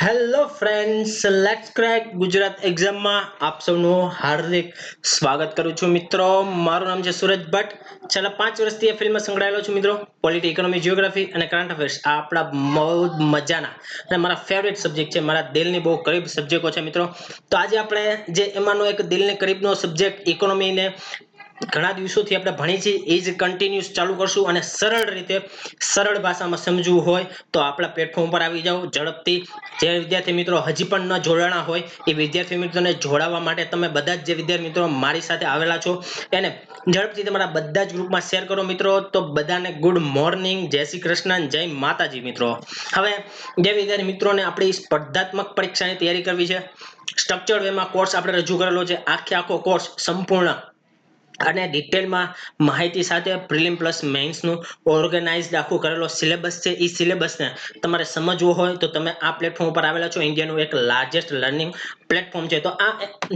Hello friends, let's crack Gujarat એક્ઝામમાં આપ સૌનું હાર્દિક સ્વાગત કરું છું મિત્રો. મારું નામ છે સુરજ ભટ્ટ. છેલ્લા 5 વર્ષથી આ ફિલ્ડમાં સંકળાયેલો છું મિત્રો. પોલિટી, ઇકોનોમી, જીઓગ્રાફી અને કરંટ અફેર્સ આ આપણા બહુ મજાના અને મારા ફેવરેટ સબ્જેક્ટ છે, મારા દિલની બહુ કરીબ સબ્જેક્ટો છે મિત્રો. તો આજે આપણે જે એમાંનો એક દિલની કરીબનો સબ્જેક્ટ ઇકોનોમીને ઘણા દિવસોથી આપણે ભણી છીએ એ જ કન્ટિન્યુઅસ ચાલુ કરશું. અને સરળ રીતે સરળ ભાષામાં સમજવું હોય તો આપણા પ્લેટફોર્મ પર આવી જાઓ ઝડપથી. જે વિદ્યાર્થી મિત્રો હજી પણ ન જોડાણા હોય એ વિદ્યાર્થી મિત્રોને જોડાવા માટે તમે બધા જ જે વિદ્યાર્થી મિત્રો મારી સાથે આવેલા છો એને ઝડપથી તમારા બધા જ ગ્રુપમાં શેર કરો મિત્રો. તો બધાને ગુડ મોર્નિંગ, જય શ્રી કૃષ્ણ, જય માતાજી મિત્રો. હવે જે વિદ્યાર્થી મિત્રોને આપણી સ્પર્ધાત્મક પરીક્ષાની તૈયારી કરવી છે, સ્ટ્રક્ચર્ડ વેમાં કોર્સ આપણે રજૂ કરેલો છે. આખો કોર્સ સંપૂર્ણ અને ડિટેલમાં માહિતી સાથે પ્રિલિમ પ્લસ મેઇન્સનું ઓર્ગેનાઇઝડ આખું કરેલો સિલેબસ છે. એ સિલેબસને તમારે સમજવો હોય તો તમે આ પ્લેટફોર્મ ઉપર આવેલા છો. ઇન્ડિયાનું એક લાર્જેસ્ટ લર્નિંગ પ્લેટફોર્મ છે. તો આ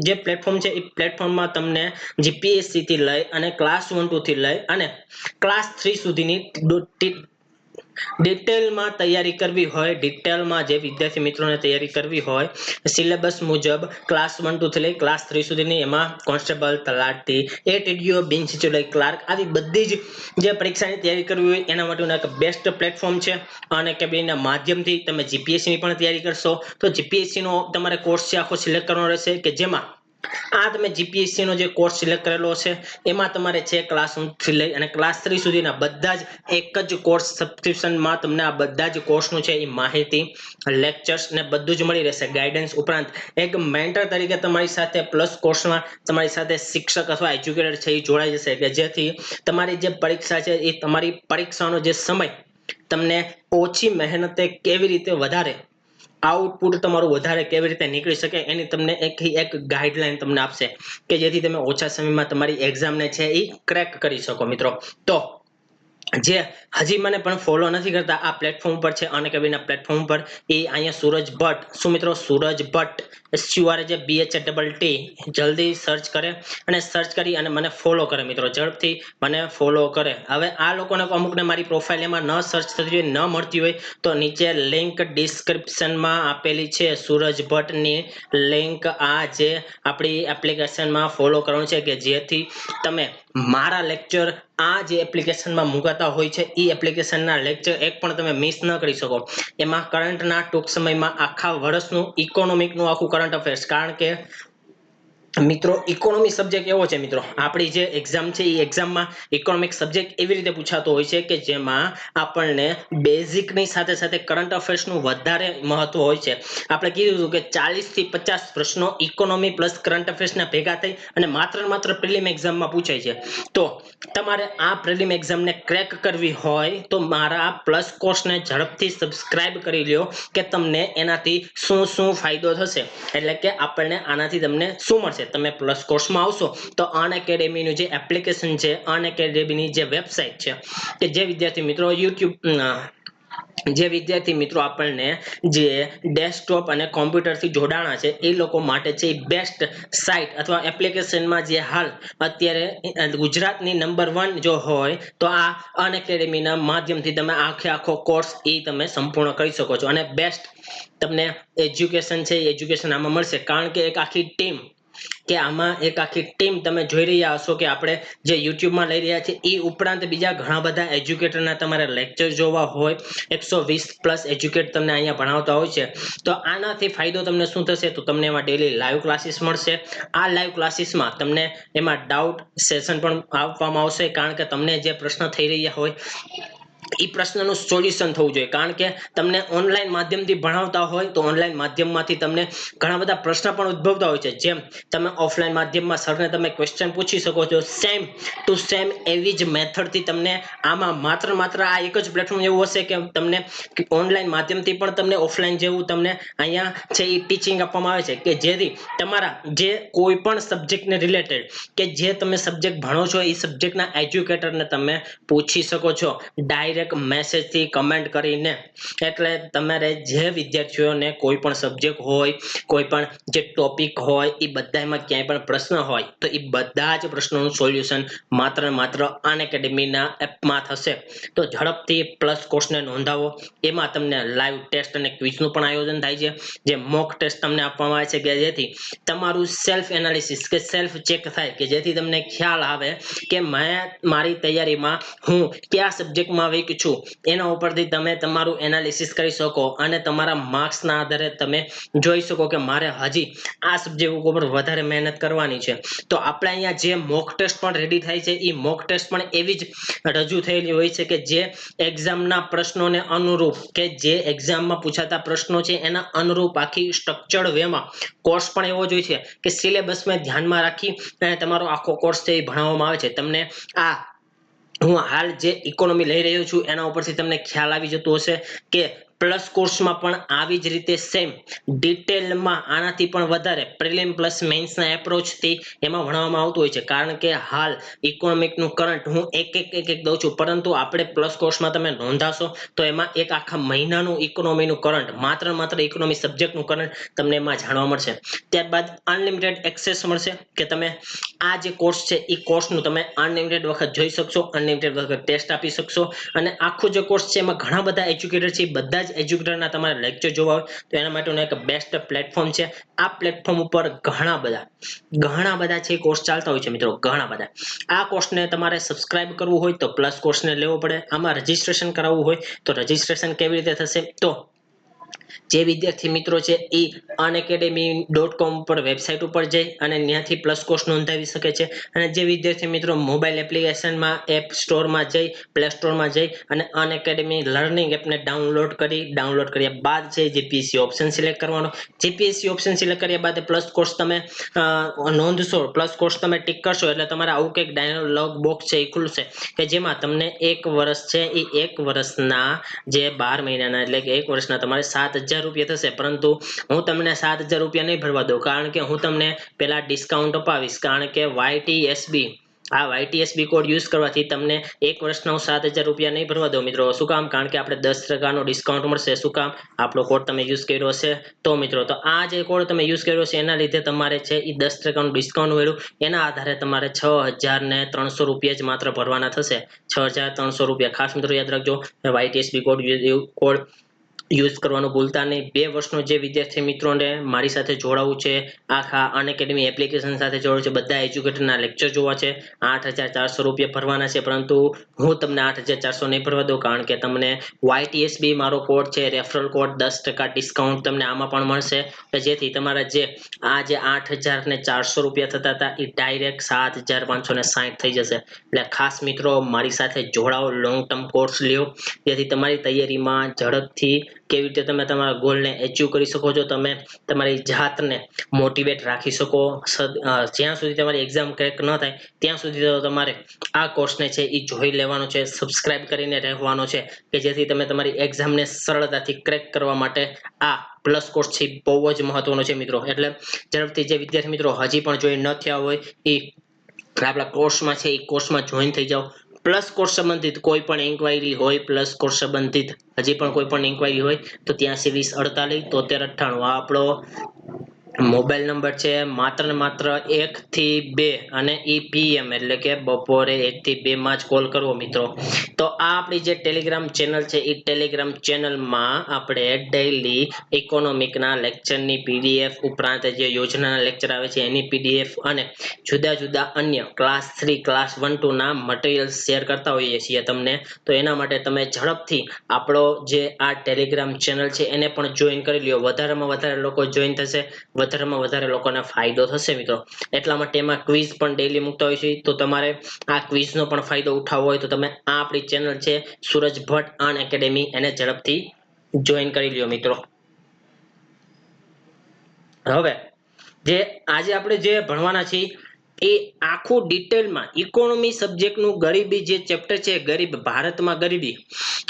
જે પ્લેટફોર્મ છે એ પ્લેટફોર્મમાં તમને જીપીએસસી થી લઈ અને ક્લાસ 1-2 થી લઈ અને ક્લાસ 3 સુધીની ડિટેલમાં તૈયારી કરવી હોય, ડિટેલમાં જે વિદ્યાર્થી મિત્રોને તૈયારી કરવી હોય સિલેબસ મુજબ ક્લાસ 1-2 થી લઈ ક્લાસ 3 સુધીની, એમાં કોન્સ્ટેબલ, તલાટી, એટીડીઓ, બિન સિચ્યુએટેડ ક્લાર્ક આવી બધી જ જે પરીક્ષાની તૈયારી કરવી હોય એના માટેનું એક બેસ્ટ પ્લેટફોર્મ છે. અને કેબીના માધ્યમથી તમે જીપીએસસી ની પણ તૈયારી કરશો તો જીપીએસસી નો તમારે કોર્સ છે આખો સિલેક્ટ કરવાનો રહેશે, કે જેમાં આ તમે જીપીએસસી નો જે કોર્સ સિલેક્ટ કરેલો છે એમાં તમારે છે ક્લાસ 1 થી લઈ અને ક્લાસ 3 સુધીના બધા જ એક જ કોર્સ સબસ્ક્રિપ્શનમાં તમને આ બધા જ કોર્સનું છે એ માહિતી, લેક્ચર્સ ને બધું જ મળી રહેશે. ગાઈડન્સ ઉપરાંત એક મેન્ટર તરીકે તમારી સાથે પ્લસ કોર્સમાં તમારી સાથે શિક્ષક અથવા એજ્યુકેટર છે એ જોડાઈ જશે, કે જેથી તમારી જે પરીક્ષા છે એ તમારી પરીક્ષાનો જે સમય તમને ઓછી મહેનતે કેવી રીતે વધારે આઉટપુટ તમારું વધારે કેવી રીતે નીકળી શકે એની તમને એક ગાઈડલાઈન તમને આપશે, કે જેથી તમે ઓછા સમયમાં તમારી એક્ઝામને છે એ ક્રેક કરી શકો મિત્રો. તો જે હજી મને પણ ફોલો નથી કરતા આ પ્લેટફોર્મ પર છે અનએકેડમીના પ્લેટફોર્મ પર, એ અહીંયા સુરજ ભટ્ટ, શું મિત્રો? સુરજ ભટ્ટ SURJBHATT જલ્દી સર્ચ કરે અને સર્ચ કરી અને મને ફોલો કરે મિત્રો. ઝડપથી મને ફોલો કરે. હવે આ લોકોને અમુકને મારી પ્રોફાઇલ એમાં ન સર્ચ થતી હોય, ન મળતી હોય તો નીચે લિંક ડિસ્ક્રિપ્શનમાં આપેલી છે સુરજ ભટ્ટની લિંક. આ જે આપણી એપ્લિકેશનમાં ફોલો કરવાનું છે, કે જેથી તમે મારા લેક્ચર આ જે એપ્લિકેશનમાં મુકાતા હોય છે એ એપ્લિકેશનના લેક્ચર એક પણ તમે મિસ ન કરી શકો. એમાં કરંટના ટૂંક સમયમાં આખા વર્ષનું ઇકોનોમિકનું આખું કરંટ અફેર્સ, કારણ કે મિત્રો ઇકોનોમી સબ્જેક્ટ એવો છે મિત્રો, આપણી જે એક્ઝામ છે એ એક્ઝામમાં ઇકોનોમિક સબ્જેક્ટ એવી રીતે પૂછાતો હોય છે કે જેમાં આપણને બેઝિકની સાથે સાથે કરંટ અફેર્સનું વધારે મહત્વ હોય છે. આપણે કીધું હતું કે 40 થી 50 પ્રશ્નો ઇકોનોમી પ્લસ કરંટ અફેર્સના ભેગા થઈ અને માત્ર પ્રિલિમ એક્ઝામમાં પૂછાય છે. તો તમારે આ પ્રિલિમ એક્ઝામને ક્રેક કરવી હોય તો મારા પ્લસ કોર્સને ઝડપથી સબસ્ક્રાઇબ કરી લ્યો, કે તમને એનાથી શું ફાયદો થશે, એટલે કે આપણને આનાથી તમને શું મળશે. તમે પ્લસ કોર્સમાં આવશો તો અનએકેડમીનું જે એપ્લિકેશન છે, અનએકેડમીની જે વેબસાઇટ છે, કે જે વિદ્યાર્થી મિત્રો આપણને જે ડેસ્કટોપ અને કોમ્પ્યુટરથી જોડાણા છે એ લોકો માટે છે બેસ્ટ સાઇટ અથવા એપ્લિકેશનમાં જે હાલ અત્યારે ગુજરાતની નંબર 1 જો હોય તો આ અનએકેડમીના માધ્યમથી તમે આખો કોર્સ એ તમે સંપૂર્ણ કરી શકો છો. અને બેસ્ટ તમને એજ્યુકેશન છે એ એજ્યુકેશન આમાં મળશે, કારણ કે એક આખી ટીમ તમે જોઈ રહ્યા હશો કે આપણે જે યુટ્યુબમાં લઈ રહ્યા છે એ ઉપરાંત બીજા ઘણા બધા એજ્યુકેટરના તમારે લેક્ચર જોવા હોય 120+ એજ્યુકેટ તમને અહીંયા ભણાવતા હોય છે. તો આનાથી ફાયદો તમને શું થશે, તો તમને એમાં ડેલી લાઈવ ક્લાસીસ મળશે. આ લાઈવ ક્લાસીસમાં તમને એમાં ડાઉટ સેશન પણ આપવામાં આવશે, કારણ કે તમને જે પ્રશ્ન થઈ રહ્યા હોય એ પ્રશ્નનું સોલ્યુશન થવું જોઈએ. કારણ કે તમને ઓનલાઈન માધ્યમથી ભણાવતા હોય તો ઓનલાઈન માધ્યમમાંથી તમને ઘણા બધા પ્રશ્ન પણ ઉદ્ભવતા હોય છે. જેમ તમે ઓફલાઈન માધ્યમમાં સરને તમે ક્વેશ્ચન પૂછી શકો છો, સેમ ટુ સેમ એવી જ મેથડથી તમને આમાં માત્ર આ એક જ પ્લેટફોર્મ એવું હશે કે તમને ઓનલાઈન માધ્યમથી પણ તમને ઓફલાઈન જેવું તમને અહીંયા છે એ ટીચિંગ આપવામાં આવે છે, કે જેથી તમારા જે કોઈ પણ સબ્જેક્ટને રિલેટેડ કે જે તમે સબ્જેક્ટ ભણો છો એ સબ્જેક્ટના એજ્યુકેટરને તમે પૂછી શકો છો ડાયરેક્ટ ડાયરેક્ટ મેસેજથી કમેન્ટ કરીને, એટલે તમારે જે વિદ્યાર્થીઓને કોઈ પણ સબ્જેક્ટ હોય, કોઈ પણ જે ટોપિક હોય, એ બધામાં ક્યાંય પણ પ્રશ્ન હોય તો એ બધા જ પ્રશ્નોનું સોલ્યુશન માત્ર ને માત્ર અનએકેડમીના એપમાં થશે. તો ઝડપથી પ્લસ કોર્સને નોંધાવો. એમાં તમને લાઈવ ટેસ્ટ અને ક્વિઝનું પણ આયોજન થાય છે, જે મોક ટેસ્ટ તમને આપવામાં આવે છે કે જેથી તમારું સેલ્ફ એનાલિસિસ કે સેલ્ફ ચેક થાય, કે જેથી તમને ખ્યાલ આવે કે મેં મારી તૈયારીમાં હું કયા સબ્જેક્ટમાં વીક છું. એના ઉપરથી તમે તમારું એનાલિસિસ કરી શકો અને તમારા માર્ક્સના આધારે તમે જોઈ શકો કે મારે હજી આ સબ્જેક્ટ ઉપર વધારે મહેનત કરવાની છે. તો આપણે અહીંયા જે મોક ટેસ્ટ પણ રેડી થાય છે, એ મોક ટેસ્ટ પણ એવી જ રજૂ થયેલી હોય છે કે જે એક્ઝામના પ્રશ્નોને અનુરૂપ, કે જે એક્ઝામમાં પૂછાતા પ્રશ્નો છે એના અનુરૂપ આખી સ્ટ્રક્ચર્ડ વેમાં કોર્સ પણ એવો જ હોય છે કે સિલેબસમાં ધ્યાનમાં રાખી અને તમારો આખો કોર્સ છે એ ભણાવવામાં આવે છે. તમને આ હું હાલ જે ઇકોનોમી લઈ રહ્યો છું એના ઉપરથી તમને ખ્યાલ આવી જતો હશે કે પ્લસ કોર્સમાં પણ આવી જ રીતે સેમ ડિટેલમાં આનાથી પણ વધારે પ્રિલિમ પ્લસ મેન્સના એપ્રોચથી એમાં ભણવામાં આવતું હોય છે. કારણ કે હાલ ઇકોનોમિકનું કરંટ હું એક દઉં છું, પરંતુ આપણે પ્લસ કોર્સમાં તમે નોંધાશો તો એમાં એક આખા મહિનાનું ઇકોનોમીનું કરંટ, માત્ર ઇકોનોમી સબ્જેક્ટનું કરંટ તમને એમાં જાણવા મળશે. ત્યારબાદ અનલિમિટેડ એક્સેસ મળશે કે તમે આ જે કોર્સ છે એ કોર્સનું તમે અનલિમિટેડ વખત જોઈ શકશો, અનલિમિટેડ વખત ટેસ્ટ આપી શકશો. અને આખું જે કોર્સ છે એમાં ઘણા બધા એજ્યુકેટર છે, બધા જ એજ્યુકેટરના તમારે લેક્ચર જોવા હોય તો એના માટેનું એક બેસ્ટ પ્લેટફોર્મ છે. આ પ્લેટફોર્મ ઉપર ઘણા બધા છે કોર્સ ચાલતા હોય છે મિત્રો, ઘણા બધા. આ કોર્સને તમારે સબસ્ક્રાઇબ કરવું હોય તો પ્લસ કોર્સને લેવો પડે. આમાં રજીસ્ટ્રેશન કરાવવું હોય તો રજીસ્ટ્રેશન કેવી રીતે થશે? તો જે વિદ્યાર્થી મિત્રો છે એ unacademy.com પર વેબસાઇટ ઉપર જઈ અને ત્યાંથી પ્લસ કોર્સ નોંધાવી શકે છે. અને જે વિદ્યાર્થી મિત્રો મોબાઈલ એપ્લિકેશનમાં એપ સ્ટોરમાં જઈ, પ્લે સ્ટોરમાં જઈ અને અનએકેડમી લર્નિંગ એપને ડાઉનલોડ કર્યા બાદ છે જીપીએસસી ઓપ્શન સિલેક્ટ કરવાનો. જીપીએસસી ઓપ્શન સિલેક્ટ કર્યા બાદ પ્લસ કોર્સ તમે નોંધશો, પ્લસ કોર્સ તમે ટિક કરશો એટલે તમારે આવું કંઈક ડાયલોગ બોક્સ છે એ ખુલશે કે જેમાં તમને 1 વર્ષ છે એ 1 વર્ષના જે 12 મહિનાના એટલે કે 1 વર્ષના તમારે 7,000 રૂપિયા થશે. પરંતુ હું તમને 7,000 રૂપિયા નહીં ભરવા દઉં, કારણ કે હું તમને પેલા ડિસ્કાઉન્ટ અપાવીશ. કારણ કે YTSB કોડ યુઝ કરવાથી તમને 1 વર્ષના હું 7,000 રૂપિયા નહીં ભરવા દઉં મિત્રો. શું કામ? કારણ કે આપણે 10% ડિસ્કાઉન્ટ મળશે. શું કામ? આપણો કોડ તમે યુઝ કર્યો હશે તો મિત્રો. તો આ જે કોડ તમે યુઝ કર્યો છે એના લીધે તમારે છે એ 10% ડિસ્કાઉન્ટ મળ્યું. એના આધારે તમારે 6,300 રૂપિયા જ માત્ર ભરવાના થશે. 6,300 રૂપિયા. ખાસ મિત્રો યાદ રાખજો, YTSB કોડ યુઝ કરવાનું ભૂલતા નહીં. 2 વર્ષનો જે વિદ્યાર્થી મિત્રોને મારી સાથે જોડાવું છે, આખા અનએકેડમી એપ્લિકેશન સાથે જોડાવું છે, બધા એજ્યુકેટરના લેક્ચર જોવા છે, 8,400 રૂપિયા ભરવાના છે. પરંતુ હું તમને 8,400 નહીં ભરવા દઉં, કારણ કે તમને YTSB મારો કોડ છે, રેફરલ કોડ 10% ડિસ્કાઉન્ટ તમને આમાં પણ મળશે. જેથી તમારા જે 8,400 રૂપિયા થતા હતા એ ડાયરેક્ટ 7,560 થઈ જશે. એટલે ખાસ મિત્રો મારી સાથે જોડાઓ, લોંગ ટર્મ કોર્સ લ્યો, જેથી તમારી તૈયારીમાં ઝડપથી કેવી રીતે તમે તમારા ગોલને એચીવ કરી શકો છો, તમે તમારી જાતને મોટિવેટ રાખી શકો. જ્યાં સુધી તમારી એક્ઝામ ક્રેક ન થાય ત્યાં સુધી તો તમારે આ કોર્સને છે એ જોઈ લેવાનો છે, સબસ્ક્રાઇબ કરીને રહેવાનો છે, કે જેથી તમે તમારી એક્ઝામને સરળતાથી ક્રેક કરવા માટે આ પ્લસ કોર્સ છે બહુ જ મહત્વનો છે મિત્રો. એટલે ઝડપથી જે વિદ્યાર્થી મિત્રો હજી પણ જોઈન ન થયા હોય એ આપણા કોર્સમાં છે એ કોર્સમાં જોઈન થઈ જાઓ. પ્લસ કોર્સ સંબંધિત કોઈ પણ ઇન્ક્વાયરી હોય, પ્લસ કોર્સ સંબંધિત હજી પણ કોઈ પણ ઇન્ક્વાયરી હોય તો 83 20 48 73 93 આ આપણો મોબાઈલ નંબર છે. માત્ર ને માત્ર 1 થી 2 અને ઈ PM એટલે કે બપોરે 1 થી 2 માં જ કોલ કરવો મિત્રો. તો આ આપણી જે ટેલિગ્રામ ચેનલ છે એ ટેલિગ્રામ ચેનલમાં આપણે ડેઈલી ઇકોનોમિકના લેક્ચરની PDF ઉપરાંત જે યોજનાના લેક્ચર આવે છે એની PDF અને જુદા અન્ય ક્લાસ 3 ક્લાસ 1 2 ના મટીરીયલ શેર કરતા હોઈએ છીએ તમને. તો એના માટે તમે ઝડપથી આપણો જે આ ટેલિગ્રામ ચેનલ છે એને પણ જોઈન કરી લ્યો. વધારેમાં વધારે લોકો જોઈન થશે, વધારેમાં વધારે લોકોને ફાયદો થશે મિત્રો. એટલા માટે એમાં ક્વિઝ પણ ડેઈલી મૂકતા હોય છે. તો તમારે આ ક્વિઝનો પણ ફાયદો ઉઠાવવો હોય તો તમે આ આપણી ચેનલ છે સૂરજ ભટ્ટ અનએકેડમી, એને ઝડપથી જોઈન કરી લ્યો મિત્રો. હવે જે આજે આપણે જે ભણવાના છીએ એ આખું ડિટેલમાં ઇકોનોમી સબ્જેક્ટનું ગરીબી જે ચેપ્ટર છે, ગરીબ ભારતમાં ગરીબી,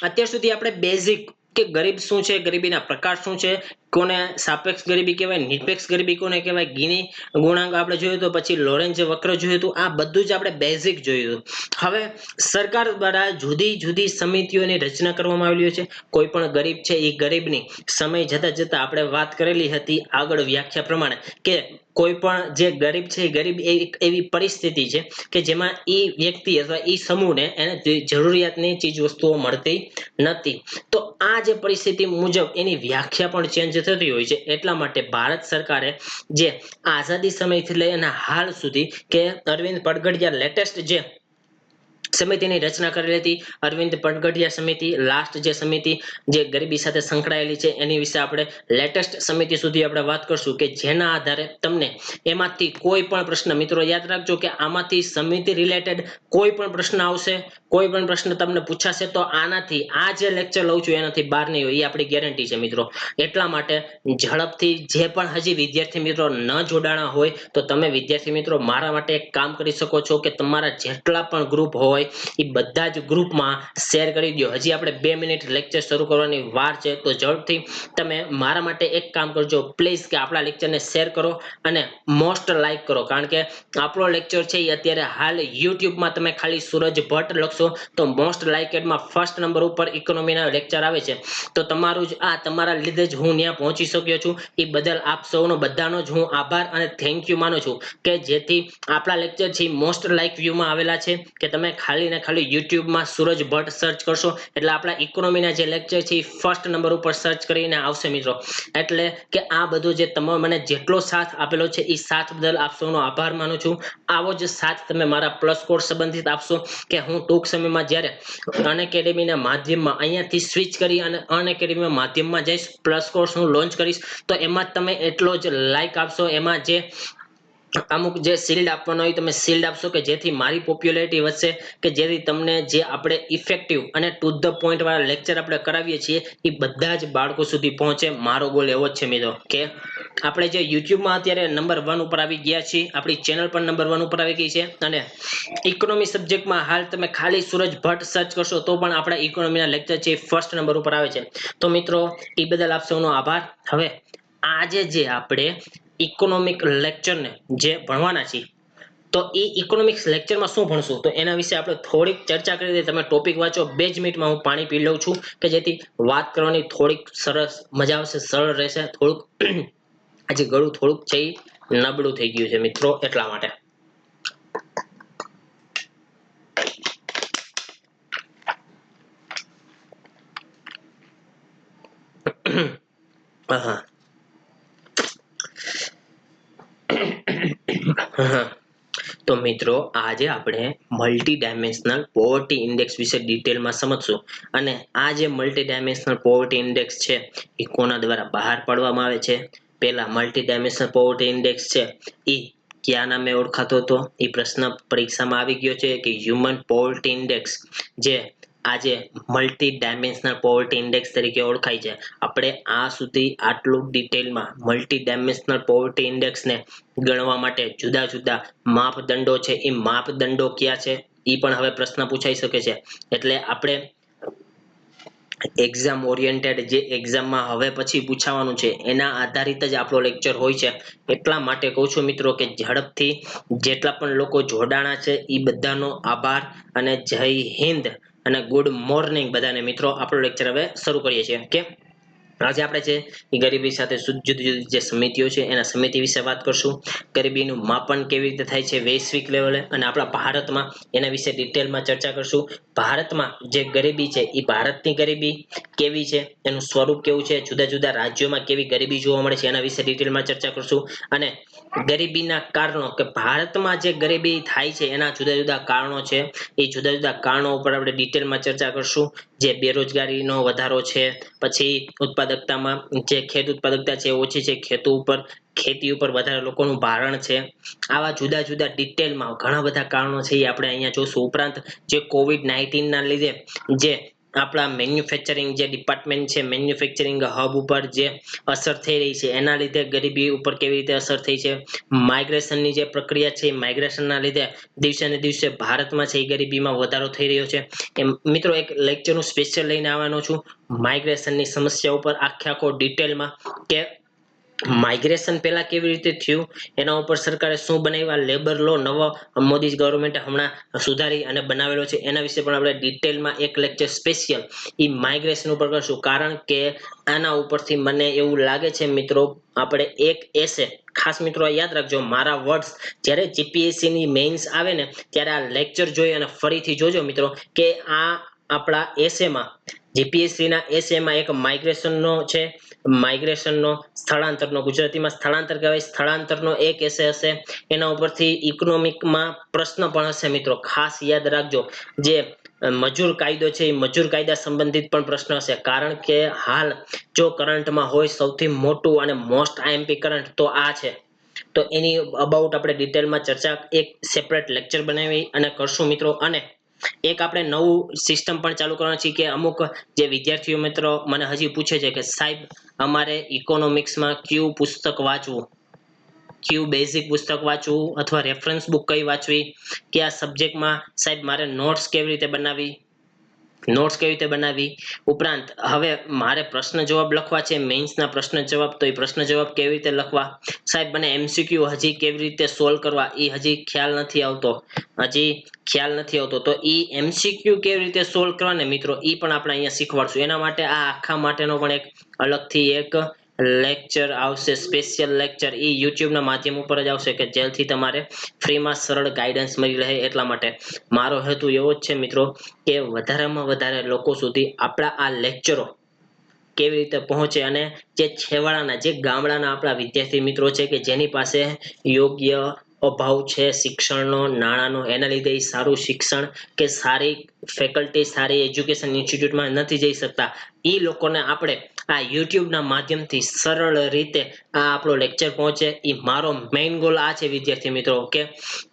અત્યાર સુધી આપણે બેઝિક કે ગરીબ શું છે, ગરીબીના પ્રકાર શું છે, કોને સાપેક્ષ ગરીબી કહેવાય, નિરપેક્ષ ગરીબી કોને કહેવાય, ગિની ગુણાંક આપણે જોયું તો, પછી લોરેન્જ વક્ર જોયું હતું, આ બધું જ આપણે બેઝિક જોયું. હવે સરકાર દ્વારા જુદી જુદી સમિતિઓની રચના કરવામાં આવેલી છે. કોઈ પણ ગરીબ છે એ ગરીબની સમય જતા જતા આપણે વાત કરેલી હતી આગળ વ્યાખ્યા પ્રમાણે કે કોઈ પણ જે ગરીબ છે એ ગરીબ એક એવી પરિસ્થિતિ છે કે જેમાં એ વ્યક્તિ અથવા એ સમૂહને એને જરૂરિયાતની ચીજ વસ્તુઓ મળતી નથી. તો આ જે પરિસ્થિતિ મુજબ એની વ્યાખ્યા પણ ચેન્જ થતી હોય છે. એટલા માટે ભારત સરકારે જે આઝાદી સમયથી લઈ અને હાલ સુધી કે અરવિંદ પડગડિયા લેટેસ્ટ જે સમિતિની રચના કરેલી હતી, અરવિંદ પડગડિયા સમિતિ, લાસ્ટ જે સમિતિ જે ગરીબી સાથે સંકળાયેલી છે એની વિશે આપણે લેટેસ્ટ સમિતિ સુધી આપણે વાત કરશું કે જેના આધારે તમને એમાંથી કોઈ પણ પ્રશ્ન, મિત્રો યાદ રાખજો કે આમાંથી સમિતિ રિલેટેડ કોઈ પણ પ્રશ્ન આવશે, કોઈ પણ પ્રશ્ન તમને પૂછાશે તો આનાથી આ જે લેક્ચર લઉં છું એનાથી બહાર નહીં હોય એ આપણી ગેરંટી છે મિત્રો. એટલા માટે ઝડપથી જે પણ હજી વિદ્યાર્થી મિત્રો ન જોડાણા હોય તો તમે વિદ્યાર્થી મિત્રો મારા માટે એક કામ કરી શકો છો કે તમારા જેટલા પણ ગ્રુપ હોય એ બધા જ ગ્રુપમાં શેર કરી દો. હજી આપણે 2 મિનિટ લેક્ચર શરૂ કરવાની વાર છે તો ઝડપથી તમે મારા માટે એક કામ કરજો પ્લીઝ કે આપણા લેક્ચરને શેર કરો અને મોસ્ટ લાઈક કરો. કારણ કે આપણો લેક્ચર છે એ અત્યારે હાલ યુટ્યુબમાં તમે ખાલી સૂરજ ભટ્ટ લખશો તો મોસ્ટ લાઇકેડમાં ફર્સ્ટ નંબર ઉપર ઇકોનોમીના લેક્ચર આવે છે. તો તમારું જ આ તમારા લીધે જ હું ત્યાં પહોંચી શક્યો છું. એ બદલ આપ સૌનો બધાનો જ હું આભાર અને થેન્ક યુ માનું છું કે જેથી આપણા લેક્ચર છે મોસ્ટ લાઇક વ્યૂમાં આવેલા છે કે તમે ખાલી ને ખાલી યુટ્યુબમાં સૂરજ ભટ્ટ સર્ચ કરશો એટલે આપણા ઇકોનોમીના જે લેક્ચર છે એ ફર્સ્ટ નંબર ઉપર સર્ચ કરીને આવશે મિત્રો. એટલે કે આ બધો જે તમે મને જેટલો સાથ આપેલો છે એ સાથ બદલ આપ સૌનો આભાર માનું છું. આવો જ સાથ તમે મારા પ્લસ કોર્સ સંબંધિત આપશો કે હું ટૂંક સમયમાં જ્યારે અનએકેડમીના માધ્યમમાં અહીંયાથી સ્વિચ કરી અને અનએકેડમીના માધ્યમમાં જઈશ, પ્લસ કોર્સ હું લોન્ચ કરીશ તો એમાં તમે એટલો જ લાઈક આપશો, એમાં જે અમુક જે શિલ્ડ આપવાનો હોય તમે શિલ્ડ આપશો કે જેથી મારી પોપ્યુલારિટી વધશે, કે જેથી તમને જે આપણે ઇફેક્ટિવ અને ટુ ધ પોઈન્ટ વાળા લેક્ચર આપણે કરાવીએ છીએ એ બધા જ બાળકો સુધી પહોંચે. મારો ગોલ એવો જ છે મિત્રો કે આપણે જે યુટ્યુબમાં અત્યારે નંબર 1 ઉપર આવી ગયા છીએ, આપણી ચેનલ પણ નંબર 1 ઉપર આવી ગઈ છે અને ઇકોનોમી સબ્જેક્ટમાં હાલ તમે ખાલી સૂરજ ભટ્ટ સર્ચ કરશો તો પણ આપણા ઇકોનોમીના લેક્ચર છે ફર્સ્ટ નંબર ઉપર આવે છે. તો મિત્રો એ બદલ આપ સૌનો આભાર. હવે આજે જે આપણે ઇકોનોમિક લેક્ચરને જે ભણવાના છીએ તો એ ઇકોનોમિક્સ લેક્ચરમાં શું ભણશું તો એના વિશે આપણે થોડીક ચર્ચા કરી દઈએ. તમે ટોપિક વાંચો, 2 જ મિનિટમાં હું પાણી પી લઉં છું કે જેથી વાત કરવાની થોડીક સરસ મજા આવશે, સરળ રહેશે. થોડુંક આજે ગળું થોડુંક છે નબળું થઈ ગયું છે મિત્રો એટલા માટે. હા તો મિત્રો આજે આપણે મલ્ટી ડાયમેન્શનલ પોવર્ટી ઇન્ડેક્સ વિશે ડિટેલમાં સમજશું. અને આ જે મલ્ટી ડાયમેન્શનલ પોવર્ટી ઇન્ડેક્સ છે એ કોના દ્વારા બહાર પાડવામાં આવે છે? પહેલા મલ્ટી ડાયમેન્શનલ પોવર્ટી ઇન્ડેક્સ છે એ કયા નામે ઓળખાતો હતો? એ પ્રશ્ન પરીક્ષામાં આવી ગયો છે કે હ્યુમન પોવર્ટી ઇન્ડેક્સ જે આજે મલ્ટી ડાયમેન્શનલ પોવર્ટી ઇન્ડેક્સ તરીકે ઓળખાય છે. આપણે આ સુધી આટલું ડિટેલમાં મલ્ટી ડાયમેન્શનલ પોવર્ટી ઇન્ડેક્સને ગણવા માટે જુદા જુદા માપદંડો છે એ માપદંડો કયા છે એ પણ હવે પ્રશ્ન પૂછાઈ શકે છે. એટલે આપણે એક્ઝામ ઓરિએન્ટેડ જે એક્ઝામમાં હવે પછી પૂછાવાનું છે એના આધારિત જ આપણો લેક્ચર હોય છે. એટલા માટે કહું છું મિત્રો કે ઝડપથી જેટલા પણ લોકો જોડાણા છે એ બધાનો આભાર અને જય હિન્દ અને ગુડ મોર્નિંગ બધાને મિત્રો. આપણો લેક્ચર હવે શરૂ કરીએ છીએ કે આજે આપણે છે એ ગરીબી સાથે જુદી જુદી જે સમિતિઓ છે એના સમિતિ વિશે વાત કરશું. ગરીબીનું માપન કેવી રીતે થાય છે વૈશ્વિક લેવલે અને આપણા ભારતમાં એના વિશે ડિટેલમાં ચર્ચા કરશું. ભારતમાં જે ગરીબી છે એ ભારતની ગરીબી કેવી છે, એનું સ્વરૂપ કેવું છે, જુદા જુદા રાજ્યોમાં કેવી ગરીબી જોવા મળે છે એના વિશે ડિટેલમાં ચર્ચા કરશું. અને ગરીબીના કારણો કે ભારતમાં જે ગરીબી થાય છે એના જુદા જુદા કારણો છે એ જુદા જુદા કારણો ઉપર આપણે ડિટેલમાં ચર્ચા કરશું. જે બેરોજગારીનો વધારો છે, પછી ઉત્પાદકતામાં જે ખેત ઉત્પાદકતા છે ઓછી છે, ખેતી ઉપર વધારે લોકોનું ભારણ છે, આવા જુદા જુદા ડિટેલમાં ઘણા બધા કારણો છે એ આપણે અહીંયા જોશું. ઉપરાંત જે COVID-19 ના લીધે જે આપણા મેન્યુફેક્ચરિંગ જે ડિપાર્ટમેન્ટ છે, મેન્યુફેક્ચરિંગ હબ ઉપર જે અસર થઈ રહી છે એના લીધે ગરીબી ઉપર કેવી રીતે અસર થઈ છે, માઇગ્રેશનની જે પ્રક્રિયા છે માઇગ્રેશનના લીધે દિવસે ને દિવસે ભારતમાં છે એ ગરીબીમાં વધારો થઈ રહ્યો છે. એમ મિત્રો એક લેક્ચરનું સ્પેશિયલ લઈને આવવાનો છું માઇગ્રેશનની સમસ્યા ઉપર આખો ડિટેલમાં કે માઇગ્રેશન પહેલા કેવી રીતે થયું, એના ઉપર સરકારે શું બનાવ્યા, લેબર લો નવો મોદી ગવર્મેન્ટે હમણાં સુધારી અને બનાવેલો છે, એના વિશે પણ આપણે ડિટેલમાં એક લેક્ચર સ્પેશિયલ એ માઇગ્રેશન ઉપર કરશું. કારણ કે આના ઉપરથી મને એવું લાગે છે મિત્રો આપણે એક એસે ખાસ મિત્રો યાદ રાખજો મારા વર્ડ્સ જ્યારે જીપીએસસી ની મેઇન્સ આવે ને ત્યારે આ લેક્ચર જોઈ અને ફરીથી જોજો મિત્રો કે આ આપણા એસેમાં જીપીએસસી ના એસેમાં એક માઇગ્રેશનનો છે, માઇગ્રેશનનો સ્થળાંતરનો ગુજરાતીમાં સ્થળાંતર કહેવાય, સ્થળાંતરનો એક એસે હશે. એના ઉપરથી ઇકોનોમિકમાં પ્રશ્ન પણ હશે મિત્રો ખાસ યાદ રાખજો. જે મજૂર કાયદો છે એ મજૂર કાયદા સંબંધિત પણ પ્રશ્ન હશે. કારણ કે હાલ જો કરંટમાં હોય સૌથી મોટું અને મોસ્ટ આઈએમપી કરંટ તો આ છે. તો એની અબાઉટ આપણે ડિટેલમાં ચર્ચા એક સેપરેટ લેક્ચર બનાવી અને કરશું મિત્રો. અને એક આપણે નવું સિસ્ટમ પણ ચાલુ કરવાનું છે કે અમુક જે વિદ્યાર્થીઓ મિત્રો મને હજી પૂછે છે કે સાહેબ અમારે ઇકોનોમિક્સમાં કયું પુસ્તક વાંચવું, કયું બેઝિક પુસ્તક વાંચવું અથવા રેફરન્સ બુક કઈ વાંચવી, કે આ સબ્જેક્ટમાં સાહેબ મારે નોટ્સ કેવી રીતે બનાવવી, ઉપરાંત હવે મારે પ્રશ્ન જવાબ લખવા છે મેઇન્સના પ્રશ્ન જવાબ, તો એ પ્રશ્ન જવાબ કેવી રીતે લખવા, સાહેબ મને એમસીક્યુ હજી કેવી રીતે સોલ્વ કરવા એ હજી ખ્યાલ નથી આવતો, તો એ એમસીક્યુ કેવી રીતે સોલ્વ કરવા ને મિત્રો એ પણ આપણે અહીંયા શીખવાડશું. એના માટે આ આખા માટેનો પણ એક અલગથી એક લેક્ચર આવશે, સ્પેશિયલ લેક્ચર એ યુટ્યુબના માધ્યમ ઉપર જ આવશે કે જેથી તમારે ફ્રીમાં સરળ ગાઈડન્સ મળી રહે. એટલા માટે મારો હેતુ એવો જ છે મિત્રો કે વધારેમાં વધારે લોકો સુધી આપણા આ લેક્ચરો કેવી રીતે પહોંચે અને જે છેવાડાના જે ગામડાના આપણા વિદ્યાર્થી મિત્રો છે કે જેની પાસે યોગ્ય અભાવ છે શિક્ષણનો, નાણાંનો, એના લીધે સારું શિક્ષણ કે સારી ફેકલ્ટી, સારી એજ્યુકેશન ઇન્સ્ટિટ્યૂટમાં નથી જઈ શકતા, એ લોકોને આપણે આ યુટ્યુબના માધ્યમથી સરળ રીતે આ આપણો લેક્ચર પહોંચે એ મારો મેઇન ગોલ આ છે વિદ્યાર્થી મિત્રો કે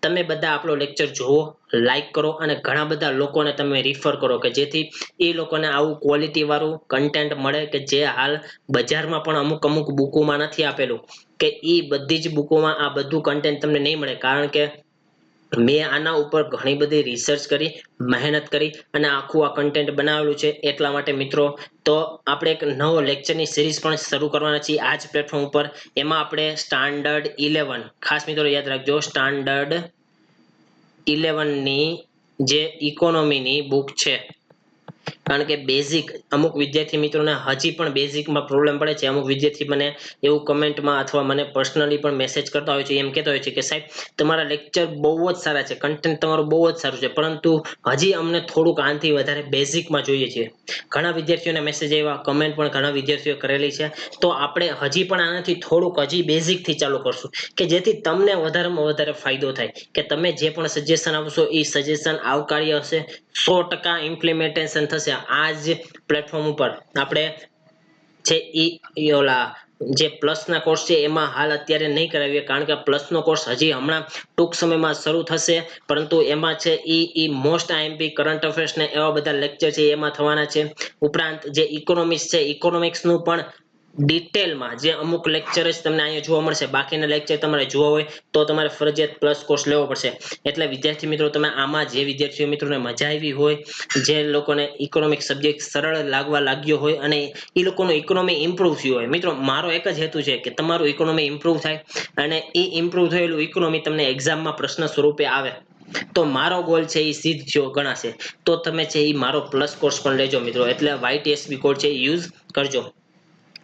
તમે બધા આપણો લેક્ચર જુઓ, લાઈક કરો અને ઘણા બધા લોકોને તમે રિફર કરો કે જેથી એ લોકોને આવું ક્વોલિટી વાળું કન્ટેન્ટ મળે કે જે હાલ બજારમાં પણ અમુક બુકોમાં નથી આપેલું કે એ બધી જ બુકોમાં આ બધું કન્ટેન્ટ તમને નહીં મળે. કારણ કે મેં આના ઉપર ઘણી બધી રિસર્ચ કરી, મહેનત કરી અને આખું આ કન્ટેન્ટ બનાવેલું છે. એટલા માટે મિત્રો તો આપણે એક નવો લેક્ચરની સિરીઝ પણ શરૂ કરવાના છીએ આ જ પ્લેટફોર્મ ઉપર. એમાં આપણે સ્ટાન્ડર્ડ 11 ખાસ મિત્રો યાદ રાખજો સ્ટાન્ડર્ડ 11 ની જે ઇકોનોમીની બુક છે, કારણ કે બેઝિક અમુક વિદ્યાર્થી મિત્રોને હજી પણ બેઝિકમાં પ્રોબ્લેમ પડે છે. અમુક વિદ્યાર્થી મને એવું કમેન્ટમાં અથવા મને પર્સનલી પણ મેસેજ કરતા હોય છે, એમ કહેતા હોય છે કે સાહેબ તમારા લેક્ચર બહુ જ સારા છે, કન્ટેન્ટ તમારું બહુ જ સારું છે, પરંતુ હજી અમને થોડુંક આનાથી વધારે બેઝિકમાં જોઈએ છે. ઘણા વિદ્યાર્થીઓને મેસેજ આવ્યા, કમેન્ટ પણ ઘણા વિદ્યાર્થીઓ કરેલી છે. તો આપણે હજી પણ આનાથી થોડુંક હજી બેઝિકથી ચાલુ કરશું કે જેથી તમને વધારેમાં વધારે ફાયદો થાય કે તમે જે પણ સજેશન આપશો એ સજેશન આવકાર્ય હશે, 100% ઇમ્પ્લિમેન્ટેશન થશે. આ જ પ્લેટફોર્મ ઉપર આપણે છે ઈ ઓલા જે પ્લસના કોર્સ છે એમાં હાલ અત્યારે નહીં કરાવીએ કારણ કે પ્લસનો કોર્સ હજી હમણાં ટૂંક સમયમાં શરૂ થશે, પરંતુ એમાં છે ઈ મોસ્ટ આઈએમપી કરંટ અફેર્સ ને એવા બધા લેક્ચર છે એમાં થવાના છે. ઉપરાંત જે ઇકોનોમિક્સ છે, ઇકોનોમિક્સનું પણ ડિટેલમાં જે અમુક લેક્ચર જ તમને અહીંયા જોવા મળશે, બાકીના લેક્ચર તમારે જોવા હોય તો તમારે ફરજિયાત પ્લસ કોર્સ લેવો પડશે. એટલે વિદ્યાર્થી મિત્રો તમે આમાં જે વિદ્યાર્થીઓ મિત્રોને મજા આવી હોય, જે લોકોને ઇકોનોમિક સબ્જેક્ટ સરળ લાગવા લાગ્યો હોય અને એ લોકોનું ઇકોનોમી ઇમ્પ્રુવ થયું હોય, મિત્રો મારો એક જ હેતુ છે કે તમારું ઇકોનોમી ઇમ્પ્રુવ થાય અને એ ઇમ્પ્રુવ થયેલું ઇકોનોમી તમને એક્ઝામમાં પ્રશ્ન સ્વરૂપે આવે તો મારો ગોલ છે એ સિદ્ધ થયો ગણાશે. તો તમે છે એ મારો પ્લસ કોર્સ પણ લેજો મિત્રો, એટલે YTSB કોડ છે એ યુઝ કરજો.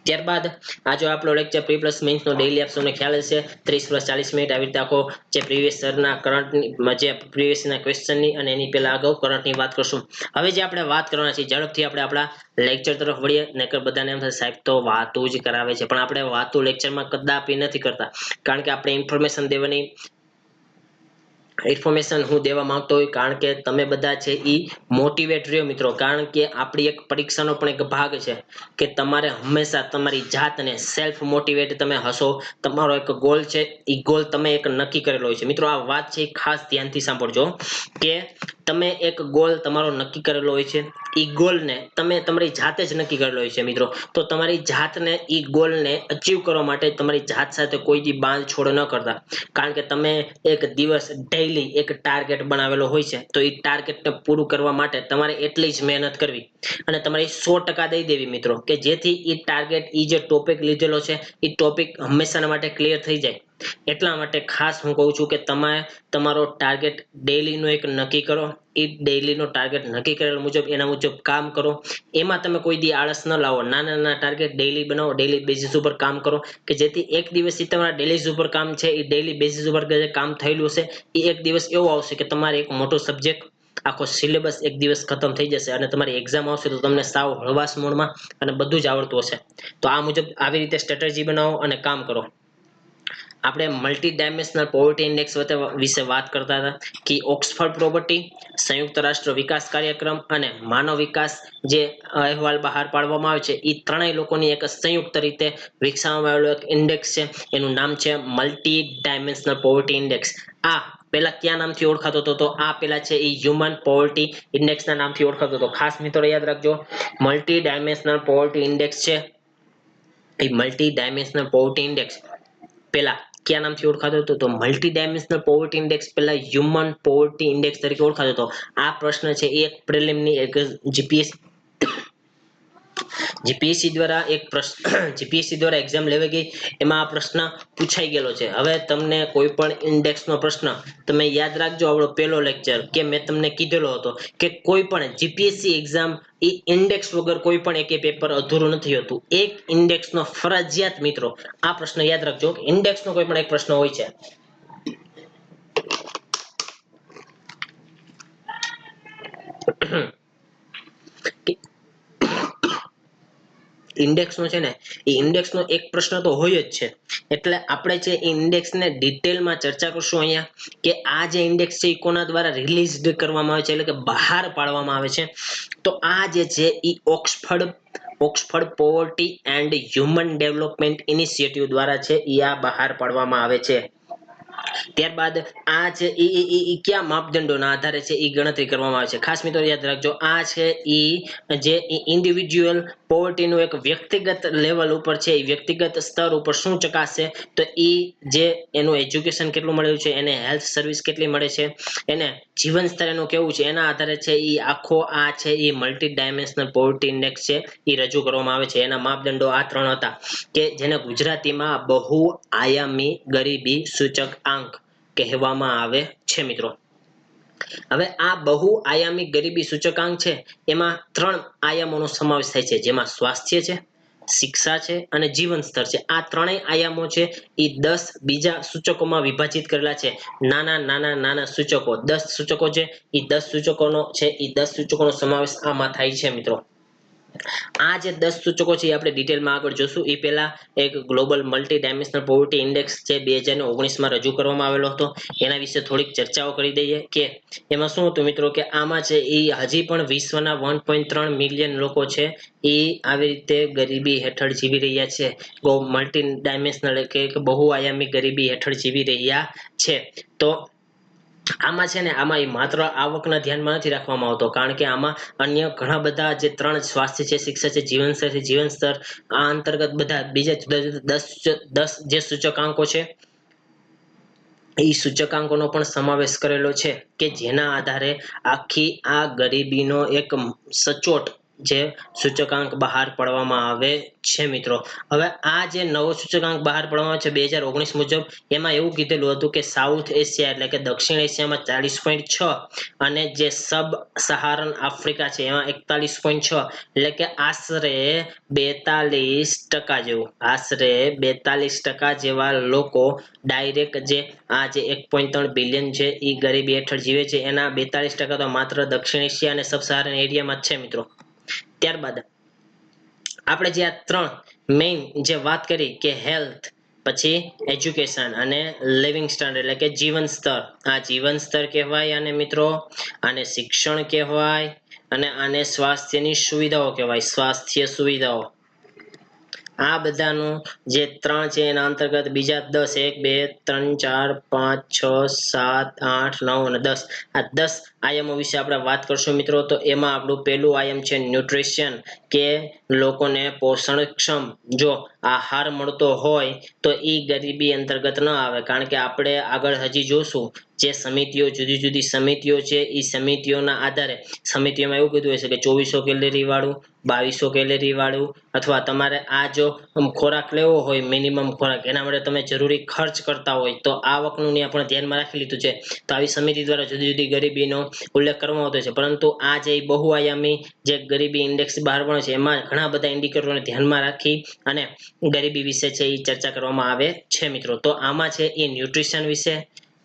ત્યારબાદ આ જો આપણો લેક્ચર પ્રી પ્લસ મેઇન્સ નો ડેઈલી આપશો તમને ખ્યાલ હશે 30 + 40 મિનિટ આવી રીતે આખો જે પ્રીવિયસ યરના કરંટની જે પ્રીવિયસ ના ક્વેશ્ચનની અને એની પહેલા અગાઉ કરંટની વાત કરશું. હવે જે આપણે વાત કરવાના છે ઝડપથી આપણે આપણા લેક્ચર તરફ વળીએ. નકર બધાને એમ થશે સાહેબ તો વાતો જ કરાવે છે, પણ આપણે વાતો લેક્ચરમાં કદાપી નથી કરતા, કારણ કે આપણે ઇન્ફોર્મેશન હું દેવા માંગતો હોય કારણ કે તમે બધા છે એ મોટિવેટ રહ્યો મિત્રો. કારણ કે આપણી એક પરીક્ષાનો પણ એક ભાગ છે કે તમારે હંમેશા તમારી જાતને સેલ્ફ મોટિવેટ તમે હશો. તમારો એક ગોલ છે, એ ગોલ તમે એક નક્કી કરેલો હોય છે. મિત્રો આ વાત છે ખાસ ધ્યાનથી સાંભળજો કે તમે એક ગોલ તમારો નક્કી કરેલો હોય છે ઈ ગોલને તમે તમારી જાતે જ નક્કી કરેલો હોય છે મિત્રો. તો તમારી જાતને ઈ ગોલને અચીવ કરવા માટે તમારી જાત સાથે કોઈ દી બાંધછોડ ન કરતા. કારણ કે તમે એક દિવસ ડેઈલી એક ટાર્ગેટ બનાવેલો હોય છે, તો એ ટાર્ગેટને પૂરું કરવા માટે તમારે એટલી જ મહેનત કરવી અને તમારી 100% દઈ દેવી મિત્રો, કે જેથી એ ટાર્ગેટ એ જે ટોપિક લીધેલો છે એ ટોપિક હંમેશા માટે ક્લિયર થઈ જાય. એટલા માટે ખાસ હું કહું છું કે તમે તમારો ટાર્ગેટ ડેઈલીનો એક નક્કી કરો. એ ડેઈલીનો ટાર્ગેટ નક્કી કરેલ મુજબ એના મુજબ કામ કરો. એમાં તમે કોઈ દી આળસ ન લાવો. નાના નાના ટાર્ગેટ ડેઈલી બનાવો, ડેઈલી બેઝિસ ઉપર કામ કરો, કે જેથી એક દિવસથી તમારા ડેઈલી ઉપર કામ છે એ ડેઈલી બેઝિસ ઉપર જે કામ થયેલું છે એ એક દિવસ એવો આવશે કે તમારે એક મોટો સબ્જેક્ટ આખો સિલેબસ એક દિવસ ખતમ થઈ જશે અને તમારી એક્ઝામ આવશે તો તમને સાવ હળવાશ મોડમાં અને બધું જ આવડતું હશે. તો આ મુજબ આવી રીતે સ્ટ્રેટેજી બનાવો અને કામ કરો. આપણે મલ્ટી ડાયમેન્શનલ પોવર્ટી ઇન્ડેક્સ વિશે વાત કરતા હતા કે ઓક્સફર્ડ પ્રોપર્ટી, સંયુક્ત રાષ્ટ્ર વિકાસ કાર્યક્રમ અને માનવ વિકાસ જે અહેવાલ બહાર પાડવામાં આવે છે એ ત્રણેય લોકોની એક સંયુક્ત રીતે વિકસાવવામાં આવેલું એક ઇન્ડેક્સ છે. એનું નામ છે મલ્ટી ડાયમેન્શનલ પોવર્ટી ઇન્ડેક્સ. આ પેલા કયા નામથી ઓળખાતો હતો? તો આ પેલા છે એ હ્યુમન પોવર્ટી ઇન્ડેક્સના નામથી ઓળખાતો હતો. ખાસ મિત્રો યાદ રાખજો, મલ્ટી ડાયમેન્શનલ પોવર્ટી ઇન્ડેક્સ છે એ મલ્ટી ડાયમેન્શનલ પોવર્ટી ઇન્ડેક્સ પેલા કયા નામથી ઓળખાતો હતો? તો મલ્ટી ડાયમેન્શનલ પોવર્ટી ઇન્ડેક્સ પેલા હ્યુમન પોવર્ટી ઇન્ડેક્સ તરીકે ઓળખાતો હતો. આ પ્રશ્ન છે એ એક પ્રિલિમની એક જીપીએસસી દ્વારા એક પ્રશ્ન જીપીએસસી દ્વારા એક્ઝામ લેવાઈ ગઈ, એમાં આ પ્રશ્ન પૂછાઈ ગયેલો છે. હવે તમને કોઈ પણ ઇન્ડેક્સનો પ્રશ્ન તમે યાદ રાખજો, આપણો પહેલો લેક્ચર કે મેં તમને કીધેલો હતો કે કોઈ પણ જીપીએસસી એક્ઝામ એ ઇન્ડેક્સ વગર કોઈ પણ એક પેપર અધૂરું નથી હોતું. એક ઇન્ડેક્સનો ફરજિયાત મિત્રો આ પ્રશ્ન યાદ રાખજો કે ઇન્ડેક્સનો કોઈ પણ એક પ્રશ્ન હોય છે. ઇન્ડેક્સનો છે ને એ ઇન્ડેક્સનો એક પ્રશ્ન તો હોય જ છે. એટલે આપણે છે એ ઇન્ડેક્સને ડિટેલમાં ચર્ચા કરશું અહીંયા, કે આ જે ઇન્ડેક્સ છે એ કોના દ્વારા રિલીઝડ કરવામાં આવે છે, એટલે કે બહાર પાડવામાં આવે છે. તો આ જે છે એ Oxford poverty and human development initiative દ્વારા છે એ આ બહાર પાડવામાં આવે છે. ત્યારબાદ આ છે એ કયા માપદંડોના આધારે છે એ ગણતરી કરવામાં આવે છે? ખાસ મિત્રો યાદ રાખજો, આ છે એ જે ઇન્ડિવિડ્યુઅલ પોવર્ટીનું એક વ્યક્તિગત લેવલ ઉપર છે, એ વ્યક્તિગત સ્તર ઉપર શું ચકાસે? તો એ જે એનું એજ્યુકેશન કેટલું મળ્યું છે, એને હેલ્થ સર્વિસ કેટલી મળે છે, એને જીવન સ્તર એનું કેવું છે, એના આધારે છે એ આખો આ છે એ મલ્ટી ડાયમેન્શનલ પોવર્ટી ઇન્ડેક્સ છે એ રજૂ કરવામાં આવે છે. એના માપદંડો આ ત્રણ હતા, કે જેને ગુજરાતીમાં બહુ આયામી ગરીબી સૂચકાંક કહેવામાં આવે છે મિત્રો. હવે આ બહુ આયામી ગરીબી સૂચકાંક છે એમાં ત્રણ આયામોનો સમાવેશ થાય છે, જેમાં સ્વાસ્થ્ય છે, શિક્ષા છે અને જીવન સ્તર છે. આ ત્રણેય આયામો છે એ 10 બીજા સૂચકોમાં વિભાજિત કરેલા છે. નાના નાના નાના સૂચકો 10 સૂચકો છે, એ 10 સૂચકોનો છે એ 10 સૂચકોનો સમાવેશ આમાં થાય છે મિત્રો. આ જે 10 સૂચકો છે એ આપણે ડિટેલમાં આગળ જોશું. એ પહેલા એક global multi dimensional poverty index છે 2019માં રજૂ કરવામાં આવેલો હતો. એના વિશે થોડીક ચર્ચાઓ કરી દઈએ કે એમાં શું હતું મિત્રો, કે આમાં છે એ હજી પણ વિશ્વના 1.3 મિલિયન લોકો છે એ આવી રીતે ગરીબી હેઠળ જીવી રહ્યા છે. મલ્ટી ડાયમેન્શનલ કે બહુ આયામી ગરીબી હેઠળ જીવી રહ્યા છે. તો આમાં છે ને આમાં માત્ર આવકના ધ્યાનમાં નથી રાખવામાં આવતો, કારણ કે આમાં અન્ય ઘણા બધા જે ત્રણ સ્વાસ્થ્ય છે, શિક્ષા છે, જીવન સ્તર છે, જીવન સ્તર આ અંતર્ગત બધા બીજા જુદા જુદા 10 જે સૂચકાંકો છે એ સૂચકાંકોનો પણ સમાવેશ કરેલો છે, કે જેના આધારે આખી આ ગરીબીનો એક સચોટ જે સૂચકાંક બહાર પાડવામાં આવે છે મિત્રો. હવે આ જે નવો સૂચકાંક બહાર પાડવામાં આવે છે 2019 મુજબ, એમાં એવું કીધેલું હતું કે સાઉથ એશિયા એટલે કે દક્ષિણ એશિયામાં 40.6 અને જે સબ સહારન આફ્રિકા છે એમાં 41.6, એટલે કે આશરે 42% જેવું, આશરે 42% જેવા લોકો ડાયરેક્ટ જે આ જે 1.3 બિલિયન છે એ ગરીબી હેઠળ જીવે છે, એના 42% તો માત્ર દક્ષિણ એશિયા અને સબ સહારન એરિયામાં જ છે મિત્રો. ત્યારબાદ આપણે જે આ ત્રણ મેઇન જે વાત કરી કે હેલ્થ, પછી એજ્યુકેશન અને લિવિંગ સ્ટાન્ડર્ડ એટલે કે જીવન સ્તર, આ જીવન સ્તર કહેવાય આને મિત્રો, આને શિક્ષણ કહેવાય અને આને સ્વાસ્થ્યની સુવિધાઓ કહેવાય, સ્વાસ્થ્ય સુવિધાઓ. આ બધાનું જે 3 છે એના અંતર્ગત બીજા 10 1 2 3 4 5 6 7 8 9 અને 10 આ 10 આયામો વિશે આપણે વાત કરશું મિત્રો. તો એમાં આપણું પહેલું આયામ છે ન્યુટ્રિશન, કે લોકોને પોષણક્ષમ જો આહાર મળતો હોય તો એ ગરીબી અંતર્ગત ન આવે. કારણ કે આપણે આગળ હજી જોશું જે સમિતિઓ, જુદી જુદી સમિતિઓ છે, એ સમિતિઓના આધારે સમિતિઓમાં એવું કીધું હશે કે 2400 કેલરી વાળું, 2200 કેલરી વાળું, અથવા તમારે આ જો ખોરાક લેવો હોય મિનિમમ ખોરાક, એના માટે તમે જરૂરી ખર્ચ કરતા હોય તો આવકનું પણ ધ્યાનમાં રાખી લીધું છે. તો આવી સમિતિ દ્વારા જુદી જુદી ગરીબીનો ઉલ્લેખ કરવામાં આવતો છે. પરંતુ આ જે બહુઆયામી જે ગરીબી ઇન્ડેક્સ બહાર પડે છે એમાં ઘણા બધા ઇન્ડિકેટરોને ધ્યાનમાં રાખી અને ગરીબી વિશે છે એ ચર્ચા કરવામાં આવે છે મિત્રો. તો આમાં છે એ ન્યુટ્રિશન વિશે,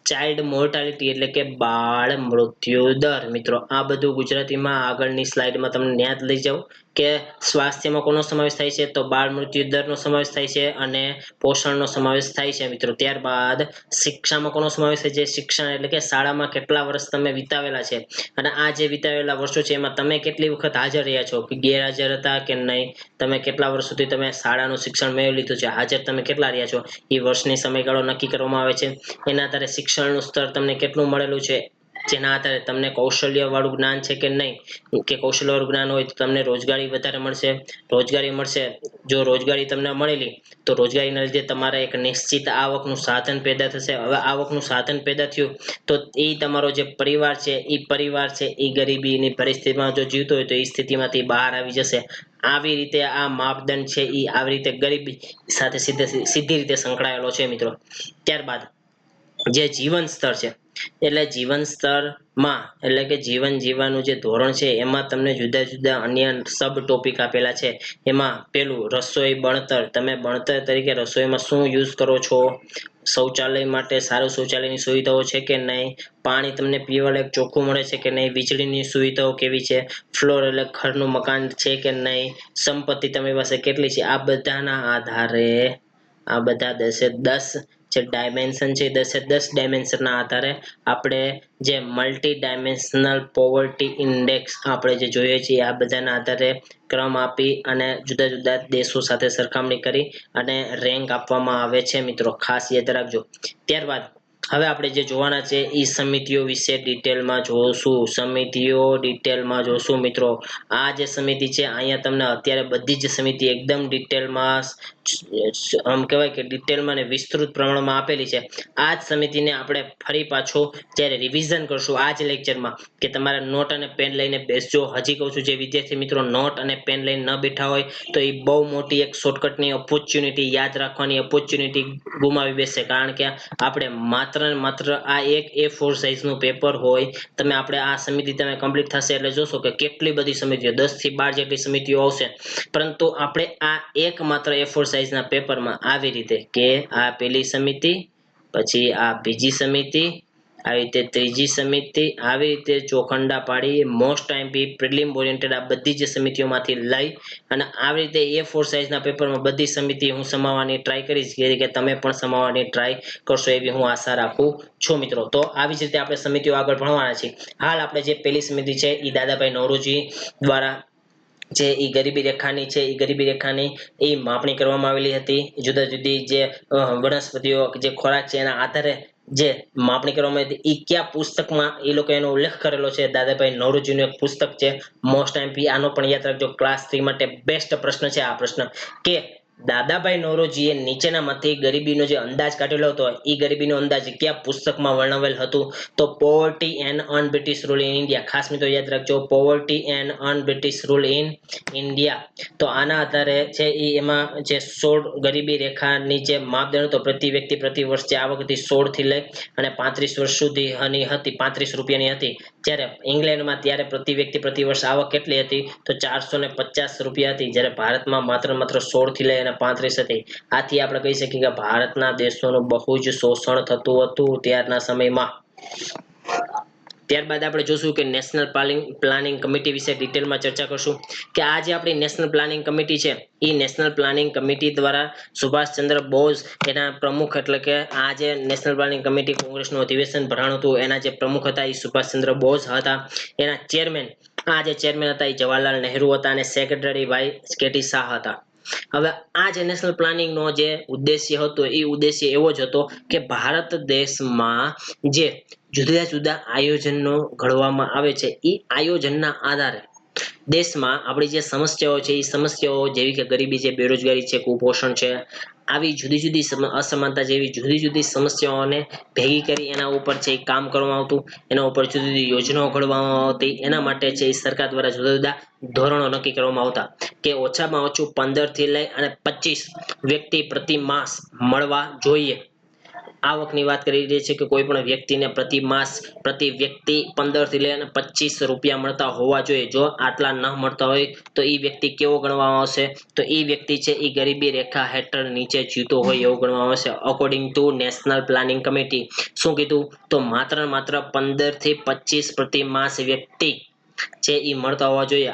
ચાઇલ્ડ મોર્ટાલિટી એટલે કે બાળ મૃત્યુ દર મિત્રો, આ બધું ગુજરાતીમાં આગળની સ્લાઇડમાં તમને યાદ લઈ જાઉં કે સ્વાસ્થ્યમાં કોનો સમાવેશ થાય છે, તો બાળ મૃત્યુ દરનો સમાવેશ થાય છે અને પોષણનો સમાવેશ થાય છે મિત્રો. ત્યારબાદ શિક્ષામાં કોનો સમાવેશ થાય છે, શિક્ષણ એટલે કે શાળામાં કેટલા વર્ષ તમે વિતાવેલા છે અને આ જે વિતાવેલા વર્ષો છે એમાં તમે કેટલી વખત હાજર રહ્યા છો, કે ગેરહાજર હતા કે નહીં, તમે કેટલા વર્ષ સુધી તમે શાળાનું શિક્ષણ મેળવી લીધું છે, હાજર તમે કેટલા રહ્યા છો, એ વર્ષની સમયગાળો નક્કી કરવામાં આવે છે. એના આધારે શિક્ષણનું સ્તર તમને કેટલું મળેલું છે, જેના આધારે તમને કૌશલ્ય વાળું જ્ઞાન છે કે નહીં, કે કૌશલ્ય વાળું જ્ઞાન હોય તો તમને રોજગારી વધારે મળશે. રોજગારી મળશે, જો રોજગારી તમને મળેલી તો રોજગારીના લીધે તમારે એક નિશ્ચિત આવકનું સાધન પેદા થશે. હવે આવકનું સાધન પેદા થયું તો એ તમારો જે પરિવાર છે એ ગરીબીની પરિસ્થિતિમાં જો જીવતો હોય તો એ સ્થિતિમાંથી બહાર આવી જશે. આવી રીતે આ માપદંડ છે એ આવી રીતે ગરીબી સાથે સીધી રીતે સંકળાયેલો છે મિત્રો. ત્યારબાદ જે જીવન સ્તર છે, એટલે જીવન સ્તરમાં એટલે કે જીવન જીવવાનું જે ધોરણ છે એમાં તમને જુદા જુદા અન્ય સબ ટોપિક આપેલા છે. એમાં પેલું રસોઈ બણતર, તમે બણતર તરીકે રસોઈમાં શું યુઝ કરો છો, શૌચાલય માટે સારું શૌચાલયની સુવિધાઓ છે કે નહીં, પાણી તમને પીવા લાયક ચોખ્ખું મળે છે કે નહીં, વીજળીની સુવિધાઓ કેવી છે, ફ્લોર એટલે ઘરનું મકાન છે કે નહીં, સંપત્તિ તમારી પાસે કેટલી છે, આ બધાના આધારે આ બધા 10 જે ડાયમેન્શન છે 10 ડાયમેન્શનના આધારે આપણે જે મલ્ટી ડાયમેન્શનલ પોવર્ટી ઇન્ડેક્સ આપણે જે જોઈએ છીએ આ બધાના આધારે ક્રમ આપી અને જુદા જુદા દેશો સાથે સરખામણી કરી અને રેન્ક આપવામાં આવે છે મિત્રો, ખાસ યાદ રાખજો. ત્યારબાદ હવે આપણે જે જોવાના છે એ સમિતિઓ વિશે ડિટેલમાં જોશું. સમિતિઓ ડિટેલમાં જોશું મિત્રો. આ જે સમિતિ છે અહીંયા તમને અત્યારે બધી જ સમિતિ એકદમ ડિટેલમાં આમ કહેવાય કે ડિટેલમાં અને વિસ્તૃત પ્રમાણમાં આપેલી છે. આ જ સમિતિને આપણે ફરી પાછો જ્યારે રિવિઝન કરશું આ જ લેક્ચરમાં, કે તમારે નોટ અને પેન લઈને બેસજો. હજી કહું છું જે વિદ્યાર્થી મિત્રો નોટ અને પેન લઈને ન બેઠા હોય તો એ બહુ મોટી એક શોર્ટકટની ઓપોર્ચ્યુનિટી, યાદ રાખવાની ઓપોર્ચ્યુનિટી ગુમાવી બેસશે. કારણ કે આપણે માત્ર ને માત્ર આ એક A4 સાઇઝનું પેપર હોય, આપણે આ સમિતિ તમે કમ્પ્લીટ થશે એટલે જોશો કે કેટલી બધી સમિતિઓ 10 થી 12 જેટલી સમિતિઓ આવશે. પરંતુ આપણે આ એક માત્ર A4 સાઇઝના પેપરમાં આવી રીતે કે આ પેલી સમિતિ, પછી આ બીજી સમિતિ, આવી રીતે ત્રીજી સમિતિ, આવી રીતે ચોખંડા પાડી મોસ્ટ આઈએમપી પ્રિલિમ ઓરિએન્ટેડ આ બધી જ સમિતિઓમાંથી લઈ અને આવી રીતે A4 સાઇઝના પેપરમાં બધી સમિતિ હું સમાવવાની ટ્રાય કરીશ, કે તમે પણ સમાવવાની ટ્રાય કરશો એવી હું આશા રાખું છું મિત્રો. તો આવી જ રીતે આપણે સમિતિઓ આગળ ભણવાના છીએ. હાલ આપણે જે પેલી સમિતિ છે એ દાદાભાઈ નૌરોજી દ્વારા જે ગરીબી રેખાની છે, એ ગરીબી રેખાની માપણી કરવામાં આવેલી હતી. જુદા જુદી જે વનસ્પતિઓ જે ખોરાક છે એના આધારે જે માપણી કરવામાં આવી હતી, એ કયા પુસ્તકમાં એ લોકો એનો ઉલ્લેખ કરેલો છે, દાદાભાઈ નૌરોજીનું એક પુસ્તક છે મોસ્ટ આઈએમપી. આનો પણ યાદ રાખજો, ક્લાસ 3 માટે બેસ્ટ પ્રશ્ન છે આ પ્રશ્ન, કે દાદાભાઈ નૌરોજીએ નીચેનામાંથી ગરીબીનો જે અંદાજ કાઢેલો હતો એ ગરીબીનો અંદાજ કયા પુસ્તકમાં વર્ણવેલ હતું, તો poverty and un-British rule in India. ખાસ મિત્રો યાદ રાખજો, poverty and un-British rule in India. તો આના આધારે છે એમાં જે 16 ગરીબી રેખાની જે માપદંડ હતો, પ્રતિ વ્યક્તિ પ્રતિ વર્ષ જે આવક હતી 16 થી લઈ અને 35 વર્ષ સુધીની હતી, 35 રૂપિયાની હતી. જ્યારે ઇંગ્લેન્ડમાં ત્યારે પ્રતિ વ્યક્તિ પ્રતિ વર્ષ આવક કેટલી હતી, તો 450 રૂપિયા હતી. જ્યારે ભારતમાં માત્ર 16 થી લઈ અને 35 હતી. આથી આપણે કહી શકીએ કે ભારતના દેશોનું બહુ જ શોષણ થતું હતું ત્યારના સમયમાં. ત્યારબાદ આપણે જોશું કે નેશનલ પ્લાનિંગ કમિટી વિશે ડિટેલમાં ચર્ચા કરશું, કે આ જે આપણી નેશનલ પ્લાનિંગ કમિટી છે એ નેશનલ પ્લાનિંગ કમિટી દ્વારા સુભાષચંદ્ર બોઝ એના પ્રમુખ, એટલે કે આ જે નેશનલ પ્લાનિંગ કમિટી કોંગ્રેસનું અધિવેશન ભરાણું હતું એના જે પ્રમુખ હતા એ સુભાષચંદ્ર બોઝ હતા. એના ચેરમેન, આ જે ચેરમેન હતા એ જવાહરલાલ નહેરુ હતા અને સેક્રેટરી ભાઈ કેટી શાહ હતા. હવે આ જે નેશનલ પ્લાનિંગ નો જે ઉદ્દેશ્ય હતો એ ઉદ્દેશ્ય એવો જ હતો કે ભારત દેશમાં જે જુદા જુદા આયોજનો ઘડવામાં આવે છે એ આયોજનના આધારે દેશમાં આપણી જે સમસ્યાઓ છે એ સમસ્યાઓ જેવી કે ગરીબી છે, બેરોજગારી છે, કુપોષણ છે, આવી જુદી જુદી અસમાનતા જેવી જુદી જુદી સમસ્યાઓને ભેગી કરી એના ઉપર છે કામ કરવામાં આવતું, એના ઉપર જુદી જુદી યોજનાઓ ઘડવામાં આવતી. એના માટે છે સરકાર દ્વારા જુદા જુદા ધોરણો નક્કી કરવામાં આવતા કે ઓછામાં ઓછું 15 થી લઈ અને 25 વ્યક્તિ પ્રતિ માસ મળવા જોઈએ. આવકની વાત કરી રહી છે કે કોઈ પણ વ્યક્તિને પ્રતિ માસ પ્રતિ વ્યક્તિ 15 થી લઈને 25 રૂપિયા મળતા હોવા જોઈએ. જો આટલા ન મળતા હોય તો એ વ્યક્તિ કેવો ગણવામાં આવશે? તો એ વ્યક્તિ છે એ ગરીબી રેખા હેઠળ નીચે જીવતો હોય એવું ગણવામાં આવશે. According to national planning committee શું કીધું? તો માત્ર 15 થી 25 પ્રતિ માસ વ્યક્તિ છે એ મળતા હોવા જોઈએ.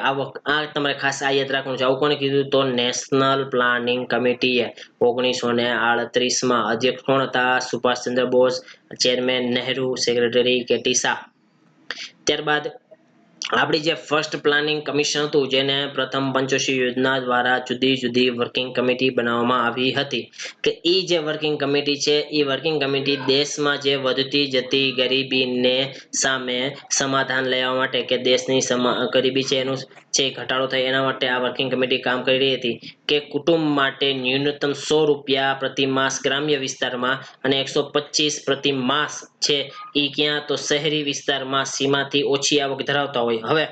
આ તમારે ખાસ આ યાદ રાખવાનું છે. આવું કોને કીધું? તો નેશનલ પ્લાનિંગ કમિટીએ 1938 માં. અધ્યક્ષ કોણ હતા? Subhash Chandra Bose. Chairman Nehru. Secretary KT Shah. ત્યારબાદ આપણી જે ફર્સ્ટ પ્લાનિંગ કમિશન હતું જેને પ્રથમ પંચવર્ષીય યોજના દ્વારા જુદી જુદી વર્કિંગ કમિટી બનાવવામાં આવી હતી કે એ જે વર્કિંગ કમિટી છે એ વર્કિંગ કમિટી દેશમાં જે વધતી જતી ગરીબીને સામે સમાધાન લેવા માટે કે દેશની ગરીબી છે એનું છે ઘટાડો થાય એના માટે આ વર્કિંગ કમિટી કામ કરી રહી હતી કે કુટુંબ માટે ન્યૂનતમ 100 રૂપિયા પ્રતિ માસ ગ્રામ્ય વિસ્તારમાં અને 125 પ્રતિ માસ છે એ ક્યાં? તો શહેરી વિસ્તારમાં સીમાથી ઓછી આવક ધરાવતા હોય. હવે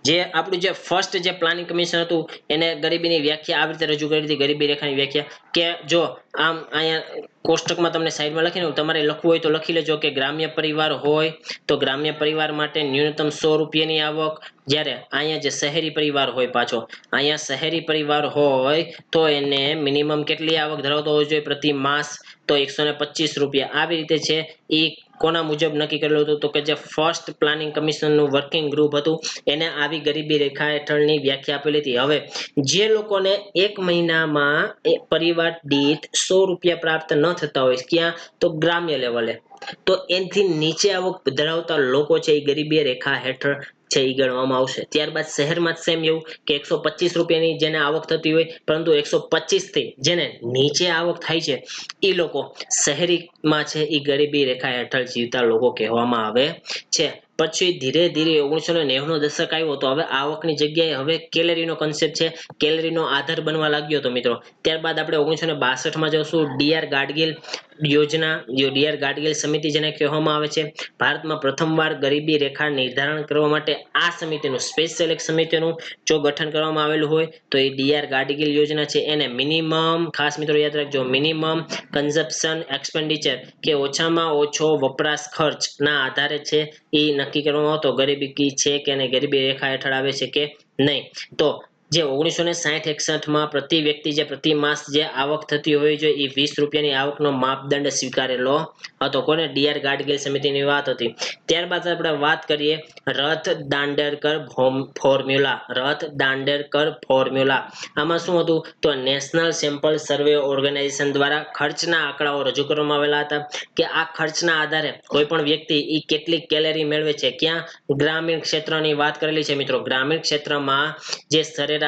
જે આપણું જે ફર્સ્ટ જે પ્લાનિંગ કમિશન હતું એને ગરીબીની વ્યાખ્યા આવી રીતે રજૂ કરી હતી. ગરીબી રેખાની વ્યાખ્યા કે જો આમ અહીંયા કોષ્ટકમાં તમને સાઈડમાં લખીને તમારે લખવું હોય તો લખી લેજો કે ગ્રામ્ય પરિવાર હોય તો ગ્રામ્ય પરિવાર માટે ન્યૂનતમ 100 રૂપિયાની આવક. જ્યારે અહીંયા જે શહેરી પરિવાર હોય પાછો અહીંયા શહેરી પરિવાર હોય તો એને મિનિમમ કેટલી આવક ધરાવતો હોવો જોઈએ પ્રતિ માસ? તો 125 રૂપિયા. આવી રીતે છે એ કોના મુજબ નક્કી કરેલું હતું? તો કે જે ફર્સ્ટ પ્લાનિંગ કમિશનનું વર્કિંગ ગ્રુપ હતું એને આવી ગરીબી રેખા હેઠળની વ્યાખ્યા આપેલી હતી. હવે જે લોકોને એક મહિનામાં પરિવાર દીઠ 100 રૂપિયા પ્રાપ્ત ન થતા હોય ક્યાં? તો ગ્રામ્ય લેવલે. તો એનાથી નીચે આવક ધરાવતા લોકો છે એ ગરીબી રેખા હેઠળ છે એ ગણવામાં આવશે. ત્યારબાદ શહેરમાં સેમ એવું કે 125 રૂપિયાની જેને આવક થતી હોય પરંતુ 125 થી જેને નીચે આવક થાય છે એ લોકો શહેરીમાં છે એ ગરીબી રેખા હેઠળ જીવતા લોકો કહેવામાં આવે છે. પછી ધીરે ધીરે 1990 નો દશક આવ્યો તો હવે આવકની જગ્યાએ હવે કેલેરીનો કન્સેપ્ટ છે કેલેરીનો આધાર બનવા લાગ્યો હતો મિત્રો. ત્યારબાદ આપણે 1962 માં જશું. ડીઆર ગાડગિલ યોજના, ડીઆર ગાડગિલ સમિતિ જેને કહેવામાં આવે છે. ભારતમાં પ્રથમવાર ગરીબી રેખા નિર્ધારણ કરવા માટે આ સમિતિનું સ્પેશિયલ એક સમિતિનું જો ગઠન કરવામાં આવેલું હોય તો એ ડીઆર ગાડગિલ યોજના છે એને મિનિમમ ખાસ મિત્રો યાદ રાખજો મિનિમમ કન્ઝપ્શન એક્સપેન્ડિચર કે ઓછામાં ઓછો વપરાશ ખર્ચ ના આધારે છે એ નક્કી કરવામાં આવતો ગરીબી છે કે નહીં, ગરીબી રેખા હેઠળ આવે છે કે નહીં. તો જે 1960-61 માં પ્રતિ વ્યક્તિ જે પ્રતિ માસ જે આવક થતી હોય છે એ 20 રૂપિયાની આવકનો માપદંડ સ્વીકારેલો હતો. કોને? ડીઆર ગાડગિલ સમિતિની વાત હતી. ત્યારબાદ આપણે વાત કરીએ રથ દાંડેરકર ફોર્મ્યુલા. રથ દાંડેરકર ફોર્મ્યુલા આમાં શું હતું? તો નેશનલ સેમ્પલ સર્વે ઓર્ગેનાઇઝેશન દ્વારા ખર્ચના આંકડાઓ રજૂ કરવામાં આવેલા હતા કે આ ખર્ચના આધારે કોઈ પણ વ્યક્તિ એ કેટલી કેલેરી મેળવે છે. ક્યાં? ગ્રામીણ ક્ષેત્રની વાત કરેલી છે મિત્રો. ગ્રામીણ ક્ષેત્રમાં જે સરેરાશ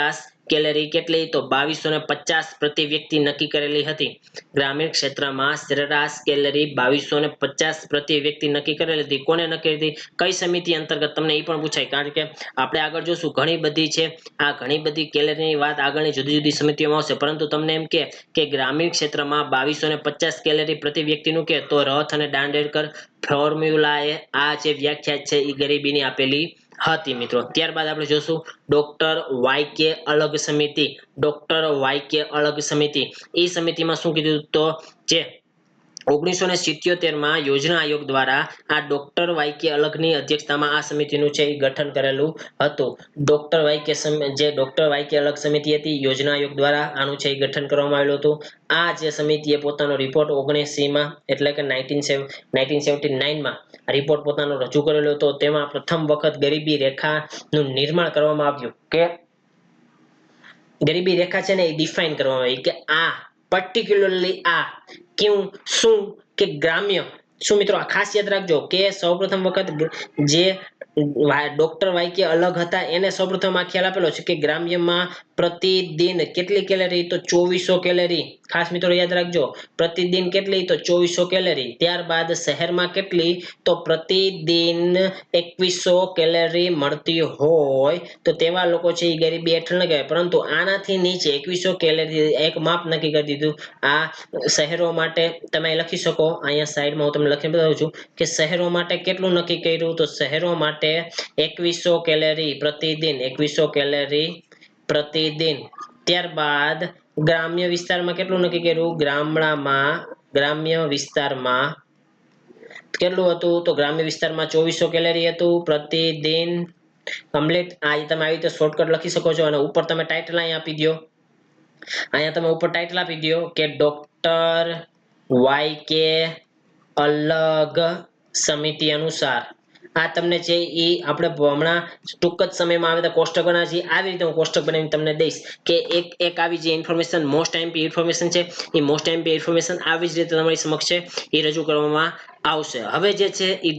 કેલેરી કેટલી? તો 2250 પ્રતિ વ્યક્તિ નક્કી કરેલી હતી. ગ્રામીણ ક્ષેત્રમાં સરેરાશ કેલેરી 2250 પ્રતિ વ્યક્તિ નક્કી કરેલી હતી. કોને નક્કી હતી? કઈ સમિતિ અંતર્ગત? તમને એ પણ પૂછાય કારણ કે આપણે આગળ જોશું ઘણી બધી છે આ ઘણી બધી કેલેરીની વાત આગળની જુદી જુદી સમિતિઓમાં આવશે પરંતુ તમને એમ કે ગ્રામીણ ક્ષેત્રમાં 2250 કેલેરી પ્રતિ વ્યક્તિનું કે તો રથ અને દાંડેરકર ફોર્મ્યુલાએ આ જે વ્યાખ્યા છે એ ગરીબીની આપેલી હતી મિત્રો. ત્યારબાદ આપણે જોશું ડોક્ટર વાય કે અલગ સમિતિ. ડોક્ટર વાય કે અલગ સમિતિ એ સમિતિમાં શું કીધું? તો જે 1977 માં યોજના આયોગ દ્વારા આ ડોક્ટર વાય કે અલગની અધ્યક્ષતામાં આ સમિતિનું છે એ ગઠન કરેલું હતું. ડોક્ટર વાય કે જે ડોક્ટર વાય કે અલગ સમિતિ હતી યોજના આયોગ દ્વારા આનું છે એ ગઠન કરવામાં આવેલું હતું. આ જે સમિતિએ પોતાનો રિપોર્ટ 79 માં એટલે કે 1979 માં રિપોર્ટ પોતાનો રજૂ કરેલો હતો. તેમાં પ્રથમ વખત ગરીબી રેખાનું નિર્માણ કરવામાં આવ્યું કે ગરીબી રેખા છે ને એ ડિફાઇન કરવામાં આવી કે આ પર્ટિક્યુલરલી આ કેવું શું કે ગ્રામ્ય શું મિત્રો આ ખાસ યાદ રાખજો કે સૌપ્રથમ વખત જે ડોક્ટર વાક્ય અલગ હતા એને સૌપ્રથમ આ ખ્યાલ આપેલો છે કે ગ્રામ્યમાં પ્રતિદિન કેટલી કેલરી, તો 2400 કેલરી. ખાસ મિત્રો યાદ રાખજો, પ્રતિદિન કેટલી, તો 2400 કેલરી. ત્યારબાદ શહેરમાં કેટલી, તો પ્રતિદિન 2100 કેલરી મળતી હોય તો તેવા લોકો છે એ ગરીબી હેઠળ ન કહેવાય. પરંતુ આનાથી નીચે 2100 કેલરી એક માપ નક્કી કરી દીધું. આ શહેરો માટે તમે લખી શકો, અહીંયા સાઈડમાં હું તમને લખી બતાવું છું કે શહેરો માટે કેટલું નક્કી કર્યું, તો શહેરો માટે 2100 કેલરી પ્રતિદિન, 2100 કેલરી પ્રતિદિન. ત્યારબાદ ગ્રામ્ય વિસ્તારમાં કેટલું નક્કી કર્યું, ગ્રામ્ય વિસ્તારમાં કેટલું હતું, તો ગ્રામ્ય વિસ્તારમાં 2400 કેલરી હતું પ્રતિદિન. કમ્પ્લીટ. આ તમે આવી રીતે શોર્ટકટ લખી શકો છો અને ઉપર તમે ટાઇટલ અહીં આપી દો. અહીંયા તમે ઉપર ટાઇટલ આપી દો કે ડોક્ટર વાય કે અલગ સમિતિ અનુસાર. આ તમને છે એ આપણે હમણાં ટૂંક જ સમયમાં આવે તો કોષ્ટક બનાવે છે, આવી રીતે હું કોષ્ટક બનાવીને તમને દઈશ કે એક આવી જે ઇન્ફોર્મેશન મોસ્ટ આઈએમપી ઇન્ફોર્મેશન છે એ મોસ્ટ આઈએમપી ઇન્ફોર્મેશન આવી જ રીતે તમારી સમક્ષ છે એ રજૂ કરવામાં આવશે. હવે જે છે એ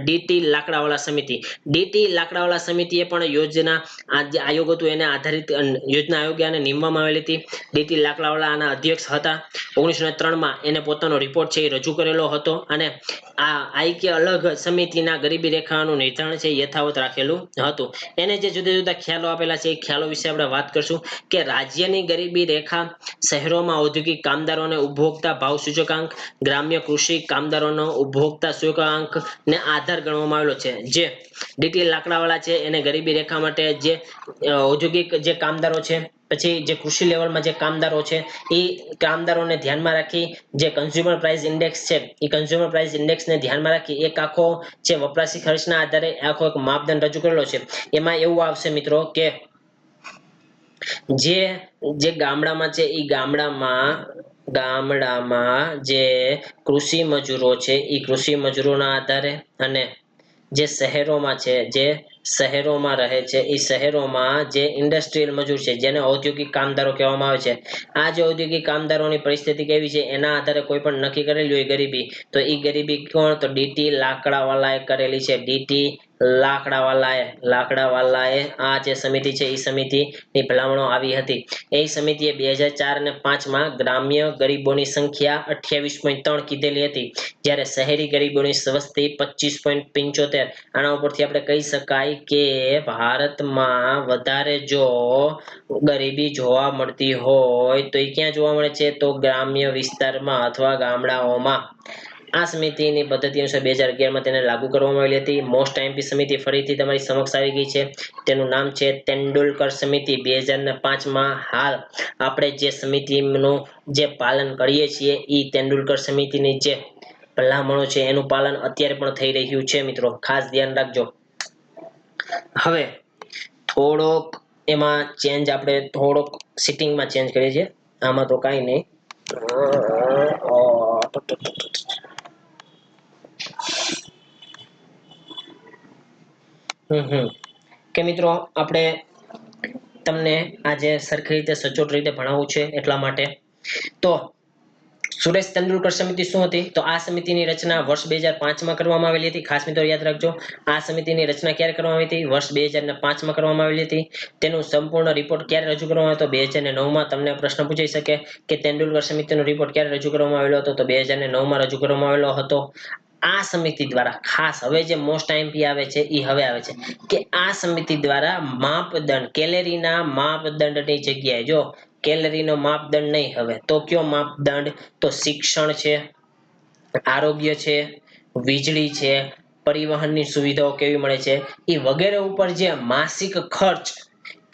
ડીટી લાકડાવાળા સમિતિ. ડીટી લાકડાવાળા સમિતિએ પણ યોજના, આ જે આયોગ હતું એને આધારિત યોજના આયોગે આને નીમવામાં આવેલી હતી. ડીટી લાકડાવાળા આના અધ્યક્ષ હતા. 1903 માં એને પોતાનો રિપોર્ટ છે એ રજૂ કરેલો હતો અને આ આઈક્ય અલગ સમિતિના ગરીબી રેખાનું નિર્ધારણ છે યથાવત રાખેલું હતું. એને જે જુદા જુદા ખ્યાલો આપેલા છે એ ખ્યાલો વિશે આપણે વાત કરશું કે રાજ્યની ગરીબી રેખા, શહેરોમાં ઔદ્યોગિક કામદારો અને ઉપભોક્તા ભાવ સૂચકાંક, ગ્રામ્ય કૃષિ કામદારોનો ઉપભોક્તા સૂચકાંક ને આધાર ગણવામાં આવેલો છે. જે ડીટી લાકડાવાળા છે એને ગરીબી રેખા માટે જે ઔદ્યોગિક જે કામદારો છે, પછી જે કૃષિ લેવલમાં જે કામદારો છે એ કામદારોને ધ્યાનમાં રાખી જે કન્ઝ્યુમર પ્રાઇસ ઇન્ડેક્સ છે એ કન્ઝ્યુમર પ્રાઇસ ઇન્ડેક્સને ધ્યાનમાં રાખી એક આખો જે વપરાશી ખર્ચના આધારે આખો એક માપદંડ રજૂ કરેલો છે. એમાં એવું આવશે મિત્રો કે જે જે ગામડામાં છે એ ગામડામાં જે કૃષિ મજૂરો છે એ કૃષિ મજૂરોના આધારે, અને જે શહેરોમાં છે, જે શહેરોમાં રહે છે એ શહેરોમાં જે ઇન્ડસ્ટ્રીયલ મજૂર છે જેને ઔદ્યોગિક કામદારો કહેવામાં આવે છે, આ જે ઔદ્યોગિક કામદારોની પરિસ્થિતિ કેવી છે એના આધારે કોઈ પણ નક્કી કરેલી હોય ગરીબી, તો એ ગરીબી કોણ, તો ડીટી લાકડાવાળાએ કરેલી છે. ડીટી લાકડાવાળાએ આ જે સમિતિ છે એ સમિતિની ભલામણો આવી હતી. એ સમિતિએ 2004 અને 5 માં ગ્રામ્ય ગરીબોની સંખ્યા 28.3 કીધેલી હતી, જ્યારે શહેરી ગરીબોની વસ્તી 25.75. આના ઉપરથી આપણે કહી શકાય કે ભારતમાં વધારે જો ગરીબી જોવા મળતી હોય તો એ ક્યાં જોવા મળે છે, તો ગ્રામ્ય વિસ્તારમાં અથવા ગામડાઓમાં. આ સમિતિની પદ્ધતિ અનુસાર 2011 માં તેને લાગુ કરવામાં આવેલી હતી. મોસ્ટ આઈએમપી સમિતિ ફરીથી તમારી સમક્ષ આવી ગઈ છે. તેનું નામ છે તેંડુલકર સમિતિ. 2005 માં હાલ આપણે જે સમિતિનું જે પાલન કરીએ છીએ એ તેંડુલકર સમિતિની જે ભલામણો છે એનું પાલન અત્યારે પણ થઈ રહ્યું છે મિત્રો, ખાસ ધ્યાન રાખજો. હવે થોડોક એમાં ચેન્જ આપણે થોડોક સિટિંગમાં ચેન્જ કરીએ છીએ, આમાં તો કાંઈ નહીં. કે મિત્રો આપણે તમને આજે સરખી રીતે સચોટ રીતે ભણાવવું છે એટલા માટે. તો સુરેશ તેંડુલકર સમિતિ શું હતી, તો આ સમિતિની રચના વર્ષ 2005 માં કરવામાં આવેલી હતી. ખાસ મિત્રો યાદ રાખજો, આ સમિતિની રચના ક્યારે કરવામાં આવી હતી, વર્ષ 2005 માં કરવામાં આવેલી હતી. તેનું સંપૂર્ણ રિપોર્ટ ક્યારે રજૂ કરવામાં આવ્યો હતો, 2009 માં. તમને પ્રશ્ન પૂછાઈ શકે કે તેંડુલકર સમિતિનો રિપોર્ટ ક્યારે રજૂ કરવામાં આવેલો હતો, તો 2009 માં રજૂ કરવામાં આવેલો હતો. આ સમિતિ દ્વારા ખાસ હવે જે મોસ્ટ આઈએમપી આવે છે એ હવે આવે છે કે આ સમિતિ દ્વારા માપદંડ, કેલેરીના માપદંડની જગ્યાએ, જો કેલરીનો માપદંડ નહીં હવે તો કયો માપદંડ, તો શિક્ષણ છે, આરોગ્ય છે, વીજળી છે, પરિવહનની સુવિધાઓ કેવી મળે છે એ વગેરે ઉપર જે માસિક ખર્ચ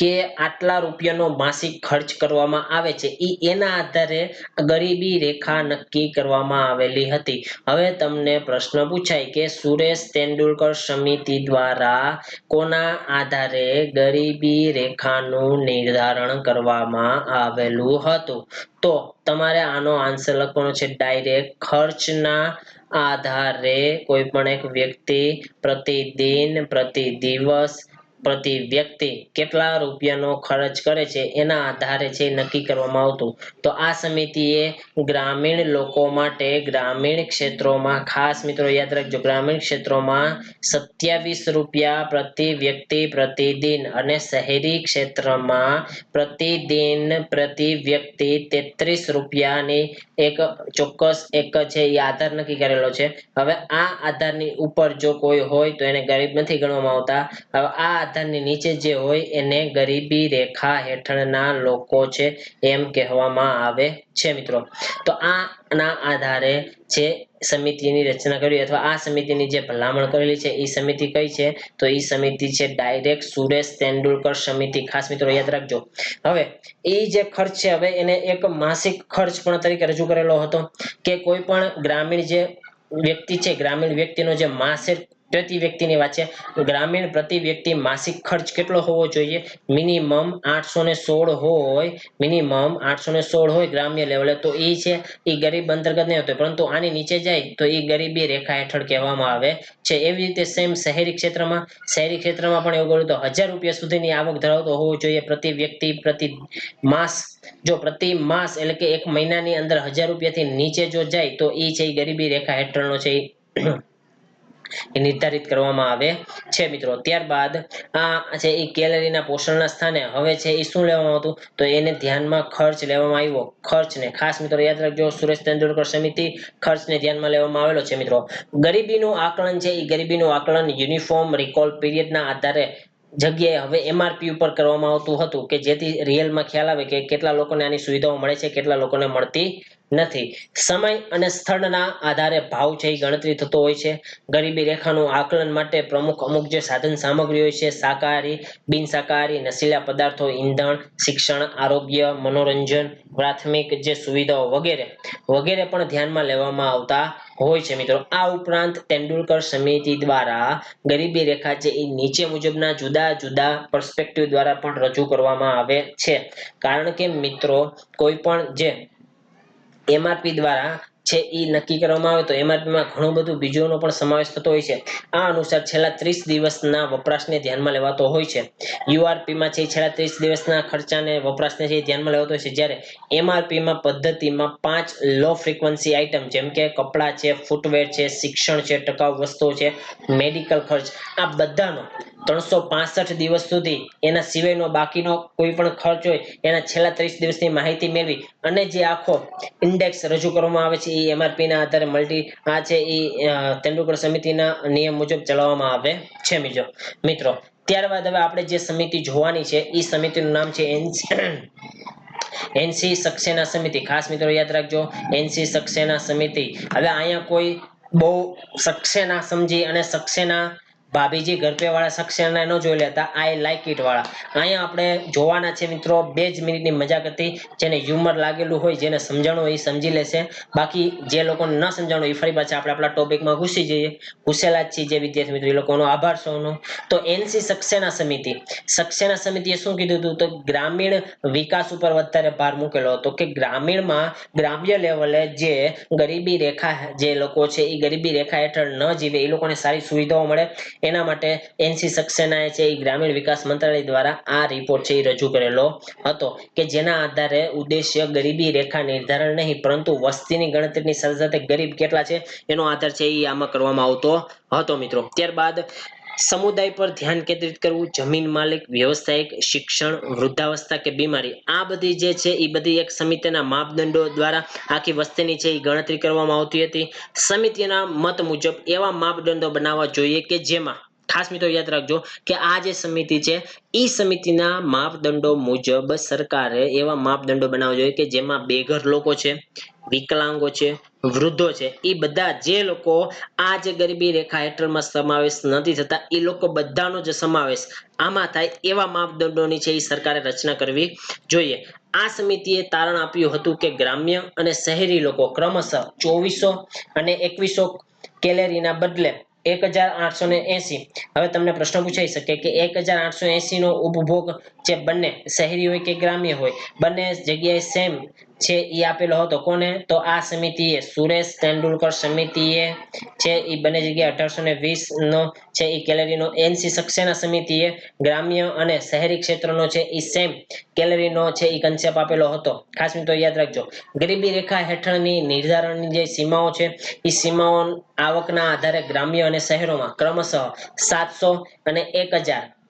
કે આટલા રૂપિયાનો માસિક ખર્ચ કરવામાં આવે છે એના આધારે ગરીબી રેખા નક્કી કરવામાં આવેલી હતી. હવે તમને પ્રશ્ન પૂછાય કે સુરેશ તેંડુલકર સમિતિ દ્વારા કોના આધારે ગરીબી રેખાનું નિર્ધારણ કરવામાં આવેલું હતું, તો તમારે આનો આન્સર લખવાનો છે ડાયરેક્ટ ખર્ચના આધારે કોઈ પણ એક વ્યક્તિ પ્રતિદિન, પ્રતિ દિવસ પ્રતિ વ્યક્તિ કેટલા રૂપિયાનો ખર્ચ કરે છે એના આધારે છે નક્કી કરવામાં આવતું. તો આ સમિતિએ ગ્રામીણ લોકો માટે ગ્રામીણ ક્ષેત્રોમાં, ખાસ મિત્રો યાદ રાખજો, ગ્રામીણ ક્ષેત્રોમાં 27 રૂપિયા પ્રતિ વ્યક્તિ પ્રતિદિન અને શહેરી ક્ષેત્રમાં પ્રતિદિન પ્રતિ વ્યક્તિ 33 રૂપિયાની એક ચોક્કસ એક છે એ આધાર નક્કી કરેલો છે. હવે આ આધારની ઉપર જો કોઈ હોય તો એને ગરીબ નથી ગણવામાં આવતા. હવે આ આધારની નીચે જે હોય એને ગરીબી રેખા હેઠળના લોકો છે એમ કહેવામાં આવે છે મિત્રો. તો આના આધારે છે સમિતિની રચના કરી અથવા આ સમિતિની જે ભલામણ કરેલી છે એ સમિતિ કઈ છે? તો એ સમિતિ છે ડાયરેક્ટ સુરેશ તેંડુલકર સમિતિ. ખાસ મિત્રો યાદ રાખજો. હવે એ જે ખર્ચ છે, હવે એને એક માસિક ખર્ચ પણ તરીકે રજૂ કરેલો હતો કે કોઈ પણ ગ્રામીણ જે વ્યક્તિ છે, ગ્રામીણ વ્યક્તિનો જે માસિક પ્રતિ વ્યક્તિની વાત છે, ગ્રામીણ પ્રતિ વ્યક્તિ માસિક ખર્ચ કેટલો હોવો જોઈએ? મિનિમમ 816 હોય, મિનિમમ 816 હોય ગ્રામ્ય લેવલે, તો એ છે એ ગરીબ અંતર્ગત નહીં હોતો, પરંતુ આની નીચે જાય તો એ ગરીબી રેખા હેઠળ કહેવામાં આવે છે. એવી રીતે સેમ શહેરી ક્ષેત્રમાં પણ એવું કર્યું તો 1000 રૂપિયા સુધીની આવક ધરાવતો હોવો જોઈએ પ્રતિ વ્યક્તિ પ્રતિ માસ. જો પ્રતિ માસ એટલે કે એક મહિનાની અંદર 1000 રૂપિયાથી નીચે જો જાય તો એ છે ગરીબી રેખા હેઠળનો છે એ નિર્ધારિત કરવામાં આવે છે મિત્રો. ત્યારબાદ આ છે એ કેલરીના પોષણના સ્થાને હવે છે એ શું લેવામાં આવતું? તો એને ધ્યાનમાં ખર્ચ લેવામાં આવ્યો. ખર્ચને ખાસ મિત્રો યાદ રાખજો, સુરેશ તેંડુલકર સમિતિ ખર્ચને ધ્યાનમાં લેવામાં આવેલો છે મિત્રો. ગરીબીનું આકલન છે એ ગરીબીનું આકલન યુનિફોર્મ રિકોલ પીરિયડના આધારે જગ્યાએ હવે MRP ઉપર કરવામાં આવતું હતું કે જેથી રિયલમાં ખ્યાલ આવે કે કેટલા લોકોને આની સુવિધાઓ મળે છે, કેટલા લોકોને મળતી નથી. સમય અને સ્થળના આધારે ભાવ છે એ ગણતરી થતો હોય છે. ગરીબી રેખાનું આકલન માટે પ્રમુખ અમુક જે સાધન સામગ્રી હોય છે, શાકાહારી, બિન શાકાહારી, નશીલા પદાર્થો, ઈંધણ, શિક્ષણ, આરોગ્ય, મનોરંજન, પ્રાથમિક જે સુવિધાઓ વગેરે વગેરે પણ ધ્યાનમાં લેવામાં આવતા હોય છે મિત્રો. આ ઉપરાંત તેંડુલકર સમિતિ દ્વારા ગરીબી રેખા છે એ નીચે મુજબના જુદા જુદા પર્સપેક્ટિવ દ્વારા પણ રજૂ કરવામાં આવે છે. કારણ કે મિત્રો કોઈ પણ જે MRP દ્વારા છે એ નક્કી કરવામાં આવે તો MRP માં ઘણું બધું બીજોનો પણ સમાવેશ થતો હોય છે. આ અનુસાર છેલ્લા 30 દિવસના વપરાશને ધ્યાનમાં લેવાતો હોય છે. URP માં છે છેલ્લા 30 દિવસના ખર્ચાને વપરાશને છે ધ્યાનમાં લેવાતો હોય છે. જ્યારે MRP માં પદ્ધતિમાં 5 લો ફ્રીક્વન્સી આઇટમ જેમ કે કપડાં છે, ફૂટવેર છે, શિક્ષણ છે, ટકાઉ વસ્તુઓ છે, મેડિકલ ખર્ચ, આ બધાનો 365 દિવસ સુધી એના સિવાયનો બાકીનો કોઈ પણ ખર્ચ હોય એના છેલ્લા 30 દિવસની માહિતી મેળવી અને જે આખો ઇન્ડેક્સ રજૂ કરવામાં આવે છે એ MRP ના આધારે આ છે એ તેંડુલકર સમિતિના નિયમ મુજબ ચલાવવામાં આવે છે મિત્રો. ત્યારબાદ હવે આપણે જે સમિતિ જોવાની છે એ સમિતિનું નામ છે NC સક્સેના સમિતિ. ખાસ મિત્રો યાદ રાખજો, NC સક્સેના સમિતિ. હવે અહીંયા કોઈ બહુ સક્સેના સમજી અને સક્સેના ભાભીજી ઘરપે વાળા સક્સેના ન જોઈ લેતા, આઈ લાઈક ઇટ વાળા. અહીંયા આપણે જોવાના છે મિત્રો, 2 જ મિનિટની મજાક હતી. જેને હ્યુમર લાગેલું હોય, જેને સમજાણું હોય એ સમજી લેશે. બાકી જે લોકોને ન સમજાણું એ ફરી પાછા આપણે આપણા ટોપિકમાં ઘૂસી જઈએ. ઘૂસેલા જ છીએ જે વિદ્યાર્થી મિત્રો, એ લોકોનો આભાર સૌનો. તો NC સક્સેના સમિતિ, સક્સેના સમિતિએ શું કીધું હતું? તો ગ્રામીણ વિકાસ ઉપર વધારે ભાર મૂકેલો હતો કે ગ્રામીણમાં ગ્રામ્ય લેવલે જે ગરીબી રેખા જે લોકો છે એ ગરીબી રેખા હેઠળ ન જીવે, એ લોકોને સારી સુવિધાઓ મળે, એના માટે NC સક્સેનાએ છે એ ગ્રામીણ વિકાસ મંત્રાલય દ્વારા આ રિપોર્ટ છે એ રજૂ કરેલો હતો કે જેના આધારે ઉદ્દેશ્ય ગરીબી રેખા નિર્ધારણ નહીં પરંતુ વસ્તીની ગણતરીની સાથે સાથે ગરીબ કેટલા છે એનો આધાર છે એ આમાં કરવામાં આવતો હતો મિત્રો. ત્યારબાદ સમુદાય પર ધ્યાન કેન્દ્રિત કરવું, જમીન માલિક, વ્યવસાયિક, શિક્ષણ, વૃદ્ધાવસ્થા કે બીમારી, આ બધી જે છે એ બધી એક સમિતિના માપદંડો દ્વારા આખી વસ્તીની છે એ ગણતરી કરવામાં આવતી હતી. સમિતિના મત મુજબ એવા માપદંડો બનાવવા જોઈએ કે જેમાં, ખાસ મિત્રો યાદ રાખજો કે આ જે સમિતિ છે એ સમિતિના માપદંડો મુજબ સરકારે એવા માપદંડો બનાવવા જોઈએ કે જેમાં બેઘર લોકો છે, વિકલાંગો છે, વૃદ્ધો છે, એ બધા જે લોકો આ જે ગરીબી રેખા હેઠળમાં સમાવેશ નથી થતા એ લોકો બધાનો જ સમાવેશ આમાં થાય એવા માપદંડોની છે એ સરકારે રચના કરવી જોઈએ. આ સમિતિએ તારણ આપ્યું હતું કે ગ્રામ્ય અને શહેરી લોકો ક્રમશઃ 2400 અને 2100 કેલેરીના બદલે 1880. હવે તમને પ્રશ્ન પૂછાઈ શકે કે 1880 નો ઉપભોગ જે બંને શહેરી હોય કે ગ્રામ્ય હોય બંને જગ્યાએ સેમ છે એ આપેલો હતો કોને, તો આ સમિતિએ સુરેશ તેંડુલકર સમિતિએ છે એ બંને જગ્યાએ 1820 નો છે એ કેલેરીનો એનસી સક્સેના સમિતિએ ગ્રામ્ય અને શહેરી ક્ષેત્રનો છે એ સેમ કેલેરીનો છે એ કન્સેપ્ટ આપેલો હતો. ખાસ મિત્રો યાદ રાખજો, ગરીબી રેખા હેઠળની નિર્ધારણની જે સીમાઓ છે એ સીમાઓ આવકના આધારે ગ્રામ્ય અને શહેરોમાં ક્રમશઃ 700 અને 1000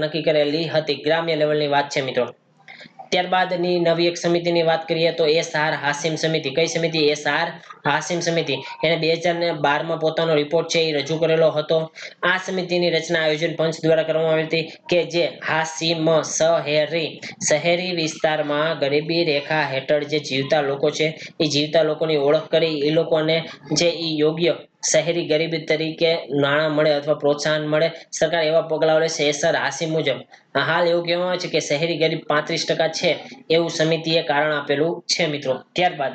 નક્કી કરેલી હતી. ગ્રામ્ય લેવલની વાત છે મિત્રો. ત્યારબાદની નવી એક સમિતિની વાત કરીએ તો એસ.આર. હાસિમ સમિતિ. કઈ સમિતિ? એસ.આર. હાસિમ સમિતિ. એને 2012 માં પોતાનો રિપોર્ટ છે એ રજૂ કરેલો હતો. આ સમિતિની રચના આયોજન પંચ દ્વારા કરવામાં આવી હતી કે જે હાસિમ શહેરી વિસ્તારમાં ગરીબી રેખા હેઠળ જે જીવતા લોકો છે એ જીવતા લોકોની ઓળખ કરી એ લોકોને જે યોગ્ય શહેરી ગરીબી તરીકે નાણાં મળે અથવા પ્રોત્સાહન મળે, સરકાર એવા પગલાઓ લેશે. એસ.આર. હાસિમ મુજબ હાલ એવું કહેવામાં આવે છે કે શહેરી ગરીબ 35% છે એવું સમિતિએ કારણ આપેલું છે મિત્રો. ત્યારબાદ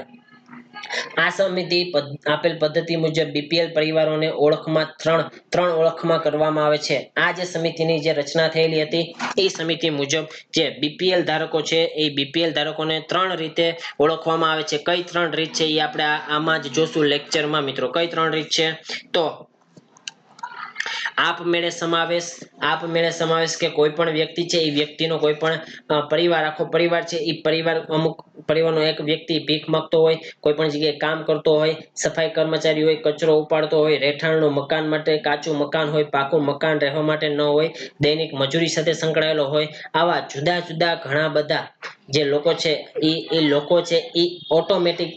આ સમિતિ આપેલ પદ્ધતિ મુજબ બીપીએલ પરિવારોને ઓળખમાં ત્રણ ઓળખમાં કરવામાં આવે છે. આ જે સમિતિની જે રચના થયેલી હતી એ સમિતિ મુજબ જે બીપીએલ ધારકો છે એ બીપીએલ ધારકોને 3 રીતે ઓળખવામાં આવે છે. કઈ 3 રીત છે એ આપણે આમાં જ જોશું લેક્ચરમાં મિત્રો. કઈ 3 રીત છે? તો આપમેળે સમાવેશ કે કોઈ પણ વ્યક્તિ છે એ વ્યક્તિનો કોઈ પણ પરિવાર, આખો પરિવાર છે એ પરિવાર, અમુક પરિવારનો એક વ્યક્તિ ભીખ માંગતો હોય, કોઈ પણ જગ્યાએ કામ કરતો હોય, સફાઈ કર્મચારી હોય, કચરો ઉપાડતો હોય, રહેઠાણનું મકાન માટે કાચું મકાન હોય, પાકું મકાન રહેવા માટે ન હોય, દૈનિક મજૂરી સાથે સંકળાયેલો હોય, આવા જુદા જુદા ઘણા બધા જે લોકો છે એ લોકો છે એ ઓટોમેટિક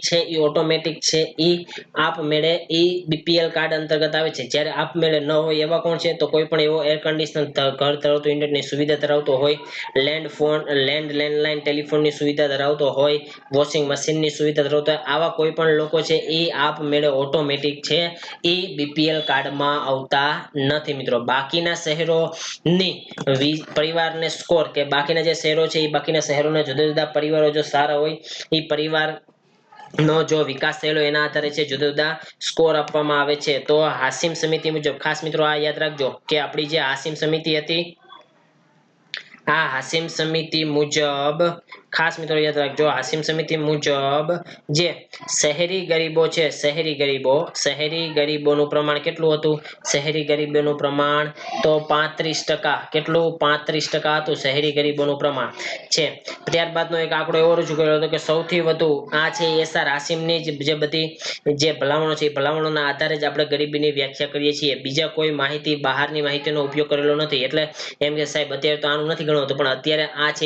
છે એ આપમેળે એ બીપીએલ કાર્ડ અંતર્ગત આવે છે. જ્યારે આપમેળે ન હોય એવા કોણ છે? તો કોઈ પણ એવો એર કન્ડિશન ઘર ધરાવતો, ઇન્ટરનેટની સુવિધા ધરાવતો હોય, લેન્ડલાઇન ટેલિફોનની સુવિધા ધરાવતો હોય, વોશિંગ મશીનની સુવિધા ધરાવતો હોય, આવા કોઈ પણ લોકો છે એ આપમેળે ઓટોમેટિક છે એ બીપીએલ કાર્ડમાં આવતા નથી મિત્રો. બાકીના શહેરોની પરિવારને સ્કોર કે બાકીના જે શહેરો છે એ બાકીના શહેરોના જુદા જુદા પરિવારો જો સારા હોય એ પરિવાર નો જો વિકાસ થયેલો એના આધારે છે જુદા જુદા સ્કોર આપવામાં આવે છે. તો હાસિમ સમિતિ મુજબ ખાસ મિત્રો આ યાદ રાખજો કે આપણી જે હાસિમ સમિતિ હતી, આ હાસિમ સમિતિ મુજબ ખાસ મિત્રો યાદ રાખજો, હાસિમ સમિતિ મુજબ જે શહેરી ગરીબો છે, શહેરી ગરીબોનું પ્રમાણ કેટલું હતું? શહેરી ગરીબોનું પ્રમાણ તો 35%. કેટલું? 35% હતું શહેરી ગરીબોનું પ્રમાણ છે. ત્યારબાદનો એક આંકડો એવો રજૂ કર્યો હતો કે સૌથી વધુ આ છે એસ.આર. હાસિમની જે બધી જે ભલામણો છે એ ભલામણોના આધારે જ આપણે ગરીબીની વ્યાખ્યા કરીએ છીએ. બીજા કોઈ માહિતી, બહારની માહિતીનો ઉપયોગ કરેલો નથી. એટલે એમ કે સાહેબ અત્યારે તો આનું નથી ગણવું, પણ અત્યારે આ છે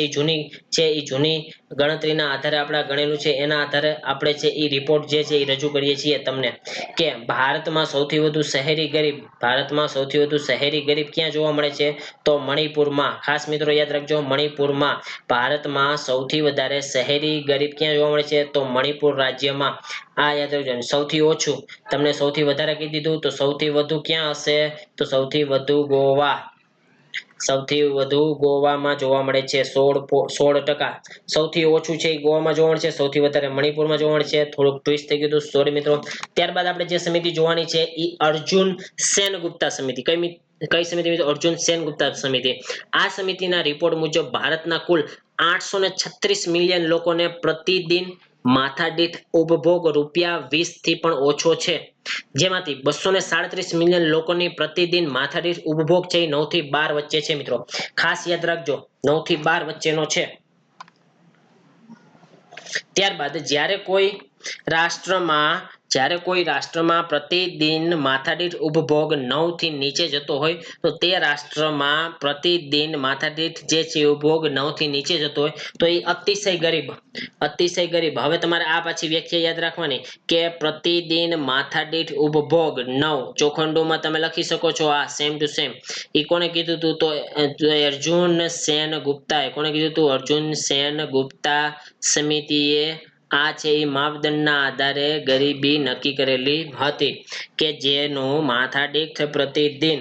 એ જૂની ગણતરીના આધારે આપણે ગણેલું છે. એના આધારે આપણે છે એ રિપોર્ટ જે છે એ રજૂ કરીએ છીએ તમને કે ભારતમાં સૌથી વધુ શહેરી ગરીબ ક્યાં જોવા મળે છે? તો મણિપુરમાં. ખાસ મિત્રો યાદ રાખજો, મણિપુરમાં. ભારતમાં સૌથી વધારે શહેરી ગરીબ ક્યાં જોવા મળે છે? તો મણિપુર રાજ્યમાં. આ યાદ રાખજો. સૌથી ઓછું તમને સૌથી વધારે કહી દીધું, તો સૌથી વધુ ક્યાં હશે? તો સૌથી વધુ ગોવા. સૌથી વધુ ગોવામાં જોવા મળે છે 16%. સૌથી ઓછું છે એ ગોવામાં જોવા મળે છે, સૌથી વધારે મણિપુરમાં જોવા મળે છે. થોડુંક ટ્વિસ્ટ થઈ ગયું હતું, સોરી મિત્રો. ત્યારબાદ આપણે જે સમિતિ જોવાની છે એ અર્જુન સેનગુપ્તા સમિતિ. કઈ સમિતિ? અર્જુન સેનગુપ્તા સમિતિ. આ સમિતિના રિપોર્ટ મુજબ ભારતના કુલ 836 મિલિયન લોકોને પ્રતિદિન માથાદીઠ ઉપભોગ ₹20 થી પણ ઓછો છે. જેમાંથી 237 મિલિયન લોકોની પ્રતિદિન માથાદીઠ ઉપભોગ છે 9 થી 12 વચ્ચે છે મિત્રો. ખાસ યાદ રાખજો, 9 થી 12 વચ્ચેનો છે. ત્યારબાદ જ્યારે કોઈ રાષ્ટ્રમાં પ્રતિદિન માથાદીઠ ઉપભોગ 9 થી નીચે જતો હોય તો તે રાષ્ટ્રમાં પ્રતિદિન માથાદીઠ જે છે ઉપભોગ 9 થી નીચે જતો હોય તો એ અતિશય ગરીબ. હવે તમારે આ પાછી વ્યાખ્યા યાદ રાખવાની કે પ્રતિદિન માથાદીઠ ઉપભોગ 9 ચોખંડુમાં તમે લખી શકો છો. આ સેમ ટુ સેમ એ કોને કીધું હતું? તો અર્જુન સેન ગુપ્તાએ. કોને કીધું હતું? અર્જુન સેન ગુપ્તા સમિતિએ આ છે એ માપદંડના આધારે ગરીબી નક્કી કરેલી હતી કે જેનું માથાદીઠ પ્રતિદિન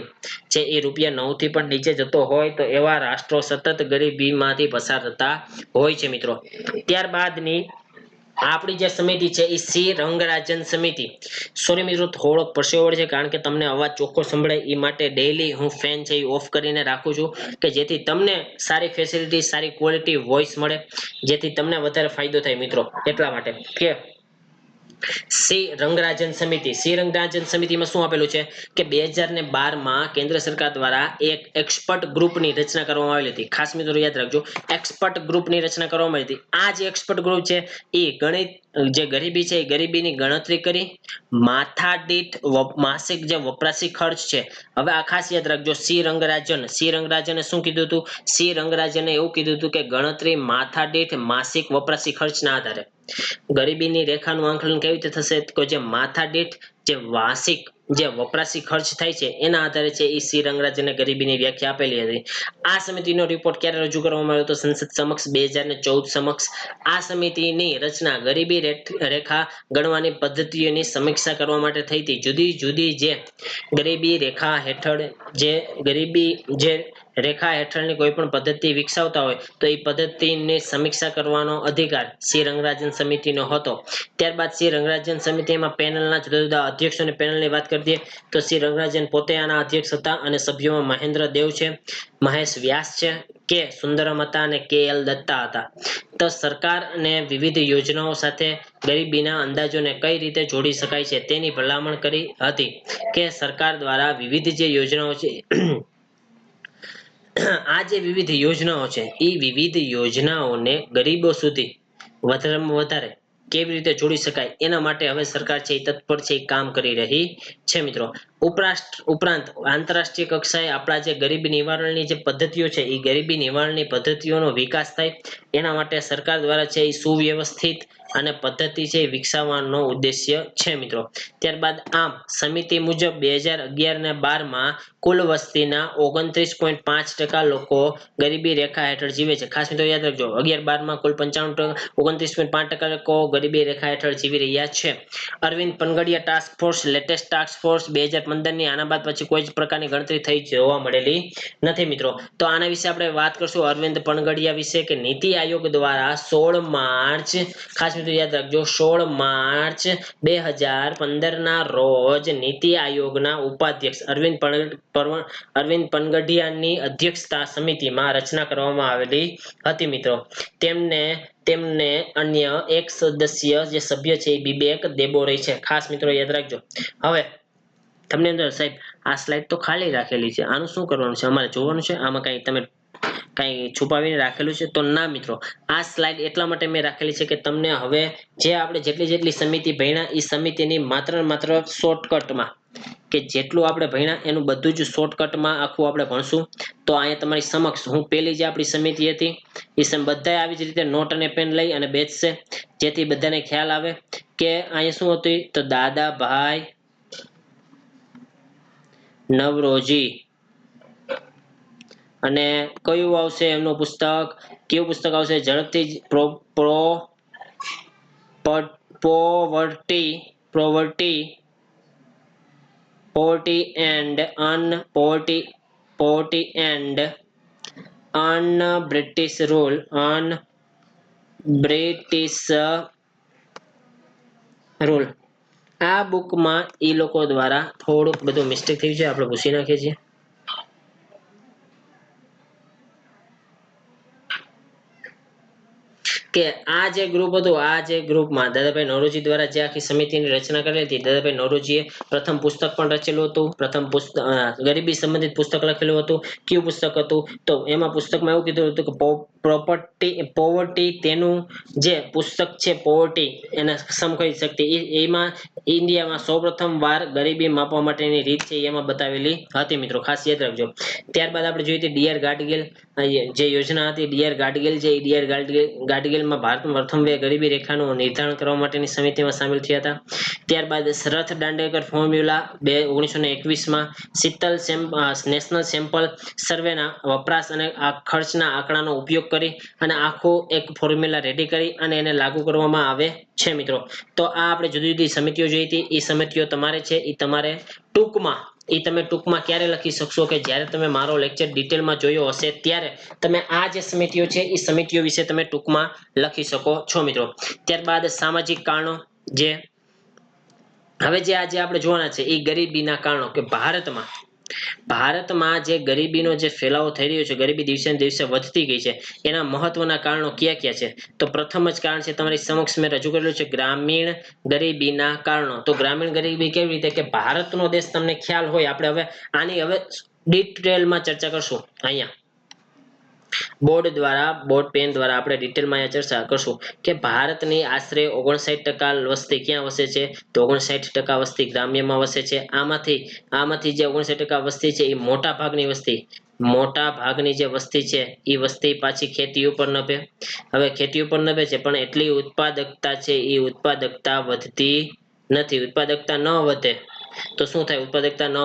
છે એ ₹9 થી પણ નીચે જતો હોય તો એવા રાષ્ટ્રો સતત ગરીબીમાંથી પસાર થતા હોય છે મિત્રો. ત્યારબાદની આપણી જે સમિતિ છે એ સી રંગરાજન સમિતિ. સોરી મિત્રો, થોડોક પરસેવો છે કારણ કે તમને અવાજ ચોખ્ખો સંભળાય એ માટે ડેઈલી હું ફેન છે એ ઓફ કરીને રાખું છું કે જેથી તમને સારી ફેસિલિટી, સારી ક્વોલિટી વોઇસ મળે, જેથી તમને વધારે ફાયદો થાય મિત્રો. એટલા માટે કે સી રંગરાજન સમિતિ. સી રંગરાજન સમિતિમાં શું આપેલું છે કે 2012માં કેન્દ્ર સરકાર દ્વારા એક એક્સપર્ટ ગ્રુપની રચના કરવામાં આવેલી હતી. ખાસ મિત્રો યાદ રાખજો, એક્સપર્ટ ગ્રુપની રચના કરવામાં આવી હતી. આ જે એક્સપર્ટ ગ્રુપ છે એ ગણિત જે ગરીબી છે એ ગરીબીની ગણતરી કરી માથાદીઠ માસિક જે વપરાશી ખર્ચ છે. હવે આ ખાસ યાદ રાખજો, સી રંગરાજને શું કીધું હતું? સી રંગરાજને એવું કીધું હતું કે ગણતરી માથાદીઠ માસિક વપરાશી ખર્ચના આધારે. ગરીબીની રેખાનું આંકલન કેવી રીતે થશે? તો જે માથાદીઠ જે વાર્ષિક જે વપરાશી ખર્ચ થાય છે એના આધારે છે એ સી રંગરાજને ગરીબીની વ્યાખ્યા આપેલી હતી. આ સમિતિનો રિપોર્ટ ક્યારે રજૂ કરવામાં આવ્યો હતો? સંસદ સમક્ષ 2014 સમક્ષ. આ સમિતિની રચના ગરીબી રેખા ગણવાની પદ્ધતિઓની સમીક્ષા કરવા માટે થઈ હતી. જુદી જુદી જે ગરીબી રેખા હેઠળ જે રેખા હેઠળની કોઈ પણ પદ્ધતિ વિકસાવતા હોય તો એ પદ્ધતિની સમીક્ષા કરવાનો અધિકાર સી રંગરાજન સમિતિનો હતો. ત્યારબાદ સી રંગરાજન સમિતિમાં પેનલના જુદા જુદા અધ્યક્ષો અને પેનલની વાત કરી દઈએ તો સી રંગરાજન પોતે આના અધ્યક્ષ હતા અને સભ્યોમાં મહેન્દ્ર દેવ છે, મહેશ વ્યાસ છે, કે સુંદરમ હતા અને કે એલ દત્તા હતા. તો સરકારને વિવિધ યોજનાઓ સાથે ગરીબીના અંદાજોને કઈ રીતે જોડી શકાય છે તેની ભલામણ કરી હતી કે સરકાર દ્વારા વિવિધ જે યોજનાઓ છે આ જે વિવિધ યોજનાઓ છે એ વિવિધ યોજનાઓને ગરીબો સુધી વધારેમાં વધારે કેવી રીતે જોડી શકાય એના માટે હવે સરકાર છે એ તત્પર છે, એ કામ કરી રહી છે મિત્રો. ઉપરાંત આંતરરાષ્ટ્રીય કક્ષાએ આપણા જે ગરીબી નિવારણની જે પદ્ધતિઓ છે એ ગરીબી નિવારણની પદ્ધતિઓનો વિકાસ થાય એના માટે સરકાર દ્વારા છે એ સુવ્યવસ્થિત અને પદ્ધતિ છે વિકસાવવાનો ઉદ્દેશ્ય છે મિત્રો. ત્યારબાદ આમ સમિતિ મુજબ 2011 ને 12માં કુલ વસ્તીના 29.5% લોકો ગરીબી રેખા હેઠળ જીવે છે. ખાસ મિત્રો યાદ રાખજો, 11-12માં કુલ 29.5% લોકો ગરીબી રેખા હેઠળ જીવી રહ્યા છે. Arvind Panagariya task force, latest task force 2015ની આના બાદ પછી કોઈ જ પ્રકારની ગણતરી થઈ જોવા મળેલી નથી મિત્રો. તો આના વિશે આપણે વાત કરશું અરવિંદ પનગડિયા વિશે કે નીતિ આયોગ દ્વારા 16 માર્ચ, ખાસ મિત્રો યાદ રાખજો, 16 માર્ચ 2015ના રોજ નીતિ આયોગના ઉપાધ્યક્ષ અરવિંદ પનગડિયાની અધ્યક્ષતા સમિતિમાં રચના કરવામાં આવેલી હતી મિત્રો. તેમને અન્ય એક સદસ્ય જે સભ્ય છે એ બીબેક દેબોરે છે. ખાસ મિત્રો યાદ રાખજો. હવે તમને અંદર સાહેબ આ સ્લાઇડ તો ખાલી રાખેલી છે, આનું શું કરવાનું છે? અમારે જોવાનું છે આમાં કઈ છુપાવીને રાખેલું છે? તો ના મિત્રો, આ સ્લાઇડ એટલા માટે મેં રાખેલી છે કે તમને હવે જે આપણે જેટલી સમિતિ ભણ્યા એ સમિતિની માત્ર ને માત્ર શોર્ટકટમાં કે જેટલું આપણે ભણ્યા એનું બધું જ શોર્ટકટમાં આખું આપણે ભણશું. તો અહીંયા તમારી સમક્ષ હું પેલી જે આપણી સમિતિ હતી એ બધા આવી જ રીતે નોટ અને પેન લઈ અને બેસશે જેથી બધાને ખ્યાલ આવે કે અહીંયા શું હતું. તો દાદાભાઈ નવરોજી અને કયું આવશે એમનું પુસ્તક? કેવું પુસ્તક આવશે? ઝડપથી poverty and un-British rule. આ બુકમાં એ લોકો દ્વારા થોડુંક બધું મિસ્ટેક થયું છે, આપણે ભૂસી નાખીએ છીએ. કે આ જે ગ્રુપ હતું, આ જે ગ્રુપમાં દાદાભાઈ નોરોજી દ્વારા જે આખી સમિતિની રચના કરેલી હતી, દાદાભાઈ નોરોજીએ પ્રથમ પુસ્તક પણ રચેલું હતું. પ્રથમ પુસ્તક ગરીબી સંબંધિત પુસ્તક લખેલું હતું. કયું પુસ્તક હતું? તો એમાં પુસ્તકમાં એવું કીધું હતું કે પોવર્ટી તેનું જે પુસ્તક છે પોવર્ટી એને સમકક્ષ શક્તિ, એમાં ઇન્ડિયામાં સૌપ્રથમ વાર ગરીબી માપવા માટેની રીત છે એમાં બતાવેલી હતી મિત્રો. ખાસ યાદ રાખજો. ત્યારબાદ આપણે જોઈએ ડીઆર ગાડગિલ જે યોજના હતી, ડીઆર ગાડગિલ જે ડીઆર ગાડગિલમાં ભારતમાં પ્રથમ ગરીબી રેખાનું નિર્ધારણ કરવા માટેની સમિતિમાં સામેલ થયા હતા. ત્યારબાદ શરથ દાંડેકર ફોર્મ્યુલા 1921માં શીતલ નેશનલ સેમ્પલ સર્વેના વપરાશ અને ખર્ચના આંકડાનો ઉપયોગ કરી અને આખું એક ફોર્મ્યુલા રેડી કરી અને એને લાગુ કરવામાં આવે છે મિત્રો. તો આ આપણે જુદી જુદી સમિતિઓ જોઈ હતી. એ સમિતિઓ તમારે છે એ તમારે ટૂંકમાં એ તમે ટૂંકમાં ક્યારે લખી શકશો કે જ્યારે તમે મારો લેક્ચર ડિટેલમાં જોયો હશે ત્યારે તમે આ જે સમિતિઓ છે એ સમિતિઓ વિશે તમે ટૂંકમાં લખી શકો છો મિત્રો. ત્યારબાદ સામાજિક કારણો, જે હવે જે આજે આપણે જોવાના છે એ ગરીબીના કારણો, કે ભારતમાં જે ગરીબીનો જે ફેલાવો થઈ રહ્યો છે, ગરીબી દિવસે ને દિવસે વધતી ગઈ છે, એના મહત્વના કારણો કયા કયા છે? તો પ્રથમ જ કારણ છે તમારી સમક્ષ મેં રજૂ કરેલું છે, ગ્રામીણ ગરીબીના કારણો. તો ગ્રામીણ ગરીબી કેવી રીતે, કે ભારતનો દેશ તમને ખ્યાલ હોય, આપણે હવે આની હવે ડિટેલમાં ચર્ચા કરશું અહીંયા બોર્ડ પેન દ્વારા આપણે ડિટેલમાં અહીંયા ચર્ચા કરશું કે ભારતની આશરે 59% વસ્તી ક્યાં વસે છે? તો 59% વસ્તી ગ્રામ્યમાં વસે છે. આમાંથી જે 59% વસ્તી છે એ મોટા ભાગની જે વસ્તી છે એ વસ્તી પાછી ખેતી ઉપર નભે. હવે ખેતી ઉપર નભે છે, પણ એટલી ઉત્પાદકતા છે એ ઉત્પાદકતા વધતી નથી. ઉત્પાદકતા ન વધે તો શું થાય? ઉત્પાદકતા ન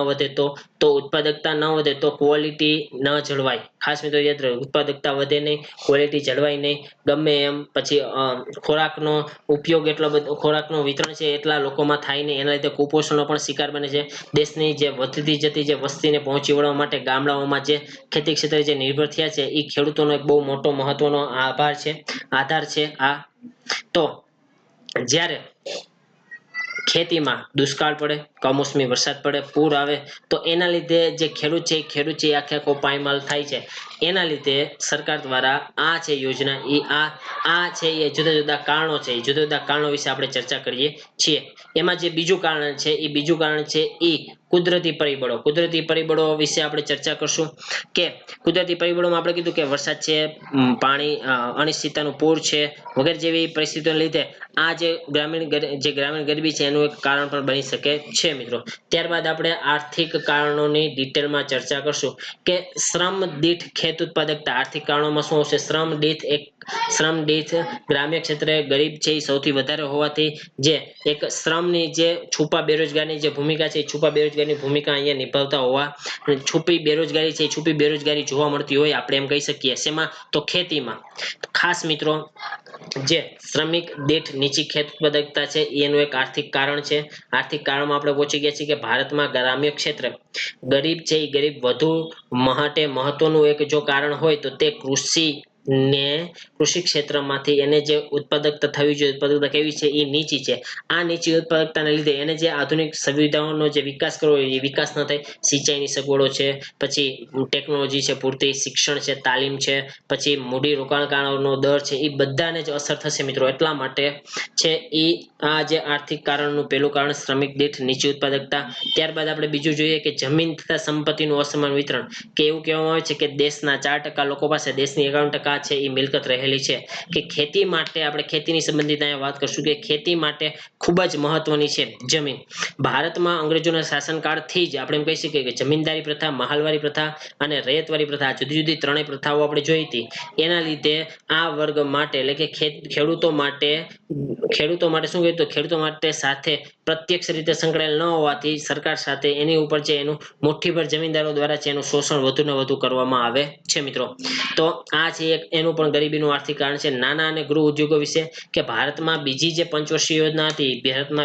વધે તો ક્વોલિટી ન જળવાય. ખાસ મિત્રો યાદ રાખો, ઉત્પાદકતા વધે નહીં, ક્વોલિટી જળવાય નહીં, ગમે એમ પછી ખોરાકનો ઉપયોગ એટલો બધો, ખોરાકનું વિતરણ છે એટલા લોકોમાં થાય નહીં, એના લીધે કુપોષણનો પણ શિકાર બને છે. દેશની જે વધતી જતી જે વસ્તીને પહોંચી વળવા માટે ગામડાઓમાં જે ખેતી ક્ષેત્રે જે નિર્ભર થયા છે એ ખેડૂતોનો એક બહુ મોટો મહત્વનો આધાર છે આ. તો જ્યારે ખેતીમાં દુષ્કાળ પડે, કમોસમી વરસાદ પડે, પૂર આવે, તો એના લીધે જે ખેડૂત છે આખે આખો પાયમાલ થાય છે. એના લીધે સરકાર દ્વારા આ છે યોજના, આ છે એ જુદા જુદા કારણો છે, એ જુદા જુદા કારણો વિશે આપણે ચર્ચા કરીએ છીએ. એમાં જે બીજું કારણ છે એ કુદરતી પરિબળો વિશે આપણે ચર્ચા કરશું. કે કુદરતી પરિબળોમાં આપણે કીધું કે વરસાદ છે, પાણી, અનિશ્ચિતતાનું પૂર છે, વગેરે જેવી પરિસ્થિતિઓને લીધે આ જે ગ્રામીણ ગરીબી છે એનું એક કારણ પણ બની શકે છે મિત્રો. ત્યારબાદ આપણે આર્થિક કારણોની ડિટેલમાં ચર્ચા કરશું કે શ્રમ દીઠ ખેત ઉત્પાદકતા. આર્થિક કારણોમાં શું આવશે? શ્રમ દીઠ ગ્રામ્ય ક્ષેત્રે ગરીબ છે એ સૌથી વધારે હોવાથી જે એક શ્રમની જે છુપા બેરોજગારની જે ભૂમિકા છે, છુપા બેરોજગારની ભૂમિકા અહીંયા નિભાવતા હોવા, છુપી બેરોજગારી જોવા મળતી હોય, આપણે એમ કહી શકીએ. શેમાં? તો ખેતીમાં. ખાસ મિત્રો, જે શ્રમિક દીઠ નીચી ખેત ઉત્પાદકતા છે એનું એક આર્થિક કારણ છે. આર્થિક કારણમાં આપણે પહોંચી ગયા છીએ કે ભારતમાં ગ્રામ્ય ક્ષેત્ર ગરીબ વધુ માટે મહત્વનું એક જો કારણ હોય તો તે કૃષિ ક્ષેત્રમાંથી એને જે ઉત્પાદકતા થવી જોઈએ, ઉત્પાદકતા કેવી છે એ નીચી છે. આ નીચી ઉત્પાદકતાને લીધે એને જે આધુનિક સુવિધાઓનો જે વિકાસ કરવો હોય એ વિકાસ ન થાય. સિંચાઈની સગવડો છે, પછી ટેકનોલોજી છે, પૂરતી શિક્ષણ છે, તાલીમ છે, પછી મૂડી રોકાણકારોનો દર છે, એ બધાને જ અસર થશે મિત્રો. એટલા માટે છે એ આ જે આર્થિક કારણનું પહેલું કારણ શ્રમિક દીઠ નીચી ઉત્પાદકતા. ત્યારબાદ આપણે બીજું જોઈએ કે જમીન તથા સંપત્તિનું અસમાન વિતરણ. કે એવું કહેવામાં આવે છે કે દેશના 4% લોકો પાસે, દેશની 51% છે એ મિલકત રહેલી છે. કે ખેતી માટે, આપણે ખેતીની સંબંધિત અહીંયા વાત કરશું કે ખેતી માટે ખૂબ જ મહત્વની છે જમીન. ભારતમાં અંગ્રેજોના શાસનકાળથી જ આપણે એમ કહી શકીએ કે જમીનદારી પ્રથા, મહાલવારી પ્રથા અને રૈયતવારી પ્રથા, જુદી જુદી ત્રણેય પ્રથાઓ આપણે જોઈ હતી. એના લીધે આ વર્ગ માટે, એટલે કે ખેડૂતો માટે શું કહ્યું? તો ખેડૂતો માટે સાથે પ્રત્યક્ષ રીતે સંકળાયેલ ન હોવાથી સરકાર સાથે એની ઉપર છે એનું મુઠ્ઠીભર જમીનદારો દ્વારા છે એનું શોષણ વધુ ને વધુ કરવામાં આવે છે મિત્રો. તો આ છે એનું પણ ગરીબીનું આર્થિક કારણ છે. નાના અને ગૃહ ઉદ્યોગો વિશે કે ભારતમાં બીજી જે પંચવર્ષીય યોજના હતી,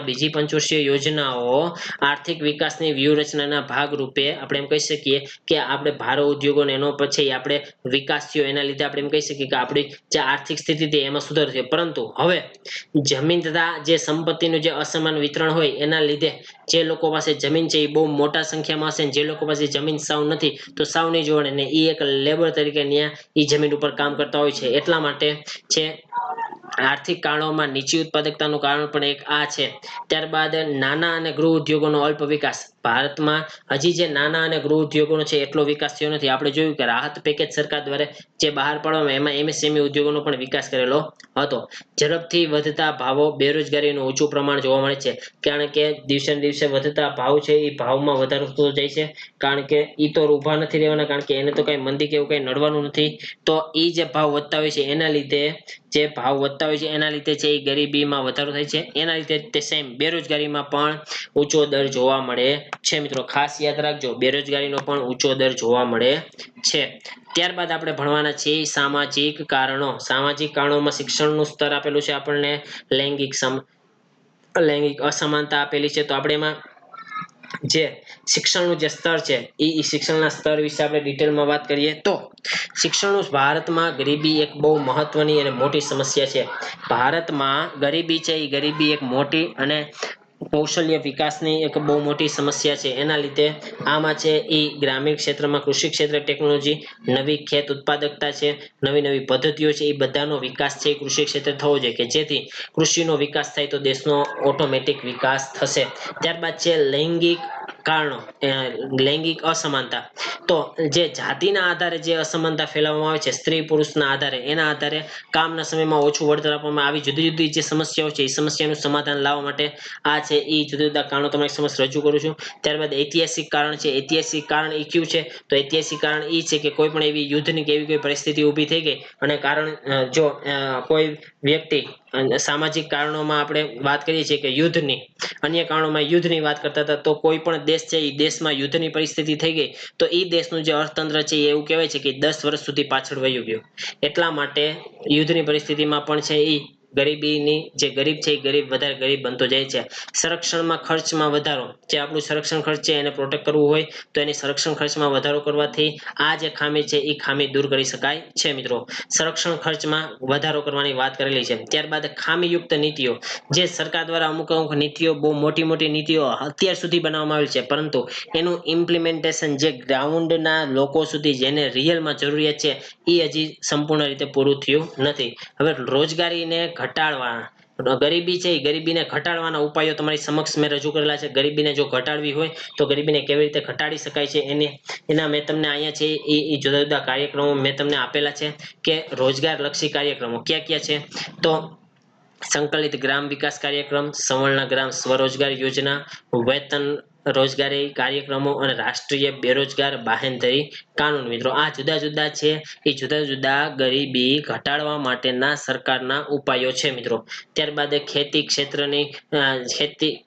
બીજી પંચવર્ષીય યોજનાઓ આર્થિક વિકાસની વ્યૂહરચનાના ભાગરૂપે આપણે એમ કહી શકીએ કે આપણે ભારો ઉદ્યોગોને એનો પછી આપણે વિકાસ થયો, એના લીધે આપણે એમ કહી શકીએ કે આપણી જે આર્થિક સ્થિતિ હતી એમાં સુધારો થયો. પરંતુ હવે જમીન તથા જે સંપત્તિનું જે અસમાન વિતરણ હોય એના લીધે જે લોકો પાસે જમીન છે એ બહુ મોટા સંખ્યામાં હશે, જે લોકો પાસે જમીન સાવ નથી તો સાવ નહીં જોવાને, ને એ એક લેબર તરીકે ત્યાં એ જમીન ઉપર કામ કરતા હોય છે. એટલા માટે છે આર્થિક કારણોમાં નીચી ઉત્પાદકતાનું કારણ પણ એક આ છે. ત્યારબાદ નાના અને ગૃહ ઉદ્યોગોનો અલ્પ વિકાસ. ભારતમાં હજી જે નાના અને ગૃહ ઉદ્યોગોનો છે એટલો વિકાસ થયો નથી. આપણે જોયું કે રાહત પેકેજ સરકાર દ્વારા જે બહાર પાડવામાં, એમાં એમએસએમઈ ઉદ્યોગોનો પણ વિકાસ કરેલો હતો. ઝડપથી વધતા ભાવો, બેરોજગારીનું ઊંચું પ્રમાણ જોવા મળે છે. કારણ કે દિવસે ને દિવસે વધતા ભાવ છે એ ભાવમાં વધારો થતો જાય છે. કારણ કે એ તો ઊભા નથી રહેવાના, કારણ કે એને તો કઈ મંદી કે એવું કઈ નડવાનું નથી. તો એ જે ભાવ વધતા હોય છે એના લીધે છે એ ગરીબીમાં વધારો થાય છે. એના લીધે તે સેમ બેરોજગારીમાં પણ ઊંચો દર જોવા મળે છે મિત્રો. ખાસ યાદ રાખજો, બેરોજગારીનો પણ ઊંચો દર જોવા મળે છે. ત્યારબાદ આપણે ભણવાના છીએ સામાજિક કારણો. સામાજિક કારણોમાં શિક્ષણનું સ્તર આપેલું છે આપણને, લૈંગિક અસમાનતા આપેલી છે. તો આપણે એમાં જે શિક્ષણનું જે સ્તર છે એ શિક્ષણના સ્તર વિશે આપણે ડિટેલમાં વાત કરીએ તો શિક્ષણનું ભારતમાં ગરીબી એક બહુ મહત્વની અને મોટી સમસ્યા છે. ભારતમાં ગરીબી છે એ ગરીબી એક મોટી અને કૌશલ્ય વિકાસની એક બહુ મોટી સમસ્યા છે. એના લીધે આમાં છે એ ગ્રામીણ ક્ષેત્રમાં કૃષિ ક્ષેત્ર ટેકનોલોજી, નવી ખેત ઉત્પાદકતા છે, નવી નવી પદ્ધતિઓ છે, એ બધાનો વિકાસ છે એ કૃષિ ક્ષેત્રે થવો જોઈએ કે જેથી કૃષિનો વિકાસ થાય તો દેશનો ઓટોમેટિક વિકાસ થશે. ત્યારબાદ છે લૈંગિક કારણો, લૈંગિક અસમાનતા. તો જે જાતિના આધારે જે અસમાનતા ફેલાવવામાં આવે છે સ્ત્રી પુરુષના આધારે, એના આધારે કામના સમયમાં ઓછું વળતર આપવામાં આવી જુદી જુદી જે સમસ્યાઓ છે એ સમસ્યાનું સમાધાન લાવવા માટે આ છે એ જુદા જુદા કારણો તમારી સમક્ષ રજૂ કરું છું. ત્યારબાદ ઐતિહાસિક કારણ છે. ઐતિહાસિક કારણ એ કયું છે? તો ઐતિહાસિક કારણ એ છે કે કોઈ પણ એવી યુદ્ધની કે એવી કોઈ પરિસ્થિતિ ઊભી થઈ ગઈ અને કારણ જો કોઈ વ્યક્તિ સામાજિક કારણોમાં આપણે વાત કરીએ છીએ કે યુદ્ધની, અન્ય કારણોમાં યુદ્ધની વાત કરતા હતા, તો કોઈ પણ દેશ છે એ દેશમાં યુદ્ધની પરિસ્થિતિ થઈ ગઈ તો એ દેશનું જે અર્થતંત્ર છે એવું કહેવાય છે કે 10 વર્ષ સુધી પાછળ વયું ગયું. એટલા માટે યુદ્ધની પરિસ્થિતિમાં પણ છે એ ગરીબીની જે ગરીબ છે એ ગરીબ વધારે ગરીબ બનતો જાય છે. સંરક્ષણમાં ખર્ચમાં વધારો. જે આપણું સંરક્ષણ ખર્ચ છે એને પ્રોટેક્ટ કરવું હોય તો એની સંરક્ષણ ખર્ચમાં વધારો કરવાથી આ જે ખામી છે એ ખામી દૂર કરી શકાય છે મિત્રો. સંરક્ષણ ખર્ચમાં વધારો કરવાની વાત કરેલી છે. ત્યારબાદ ખામીયુક્ત નીતિઓ. જે સરકાર દ્વારા અમુક અમુક નીતિઓ બહુ મોટી મોટી નીતિઓ અત્યાર સુધી બનાવવામાં આવી છે, પરંતુ એનું ઇમ્પ્લિમેન્ટેશન જે ગ્રાઉન્ડના લોકો સુધી જેને રિયલમાં જરૂરિયાત છે એ હજી સંપૂર્ણ રીતે પૂરું થયું નથી. હવે રોજગારીને ઘટાડવા, ગરીબી છે એ ગરીબીને ઘટાડવાના ઉપાયો તમારી સમક્ષ મેં રજૂ કરેલા છે. ગરીબીને જો ઘટાડવી હોય તો ગરીબીને કેવી રીતે ઘટાડી શકાય છે એના મેં તમને અહીંયા છે એ જુદા જુદા કાર્યક્રમો મેં તમને આપેલા છે કે રોજગાર લક્ષી કાર્યક્રમો ક્યાં ક્યાં છે. તો સંકલિત ગ્રામ વિકાસ કાર્યક્રમ, સવર્ણ ગ્રામ સ્વરોજગાર યોજના, વેતન રોજગારી કાર્યક્રમો અને રાષ્ટ્રીય બેરોજગાર બાહેંધરી કાનૂન. મિત્રો આ જુદા જુદા છે એ જુદા જુદા ગરીબી ઘટાડવા માટેના સરકારના ઉપાયો છે મિત્રો. ત્યારબાદ ખેતી ક્ષેત્રની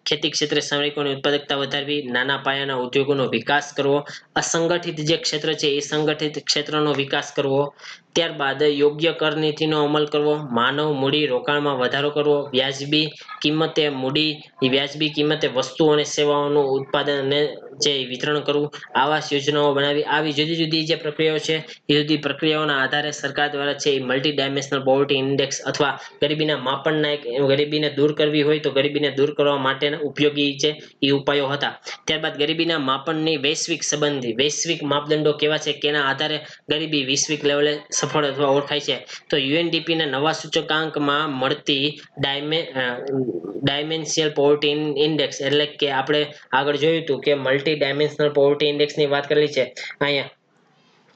ખેતી ક્ષેત્રે શ્રમિકોની ઉત્પાદકતા વધારવી, નાના પાયાના ઉદ્યોગોનો વિકાસ કરવો, અસંગઠિત જે ક્ષેત્ર છે એ સંગઠિત ક્ષેત્રનો વિકાસ કરવો. ત્યારબાદ યોગ્ય કર નીતિનો અમલ કરવો, માનવ મૂડી રોકાણમાં વધારો કરવો, વ્યાજબી કિંમતે મૂડી, વ્યાજબી કિંમતે વસ્તુઓ અને સેવાઓનું ઉત્પાદન અને જે વિતરણ કરવું, આવાસ યોજનાઓ બનાવી. આવી જુદી જુદી જે પ્રક્રિયાઓ છે એ જુદી પ્રક્રિયાઓના આધારે સરકાર દ્વારા છે એ મલ્ટી ડાયમેન્શનલ પોવર્ટી ઇન્ડેક્સ અથવા ગરીબીના માપનના એક ગરીબીને દૂર કરવી હોય તો ગરીબીને દૂર કરવા માટેના ઉપયોગી છે એ ઉપાયો હતા. ત્યારબાદ ગરીબીના માપનની વૈશ્વિક સંબંધી, વૈશ્વિક માપદંડો કેવા છે કે એના આધારે ગરીબી વૈશ્વિક લેવલે સફળ અથવા ઓળખાય છે. તો યુએનડીપીના નવા સૂચકાંકમાં મળતી ડાયમેન્શિયલ પોવર્ટી ઇન્ડેક્સ, એટલે કે આપણે આગળ જોયું હતું કે મલ્ટી ડાયમેન્શનલ પોવર્ટી ઇન્ડેક્સની વાત કરેલી છે અહીંયા,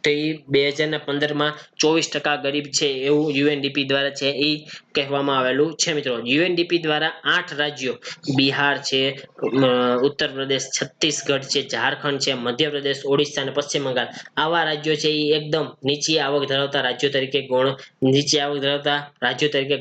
તો એ 2015માં 24% ગરીબ છે એવું યુએનડીપી દ્વારા છે એ કહેવામાં આવેલું છે મિત્રો. યુએનડીપી દ્વારા 8 રાજ્યો, બિહાર છે, ઉત્તર પ્રદેશ, છત્તીસગઢ છે, ઝારખંડ છે, મધ્યપ્રદેશ, ઓડિશા અને પશ્ચિમ બંગાળ, આવા રાજ્યો છે એ એકદમ નીચી આવક ધરાવતા રાજ્યો તરીકે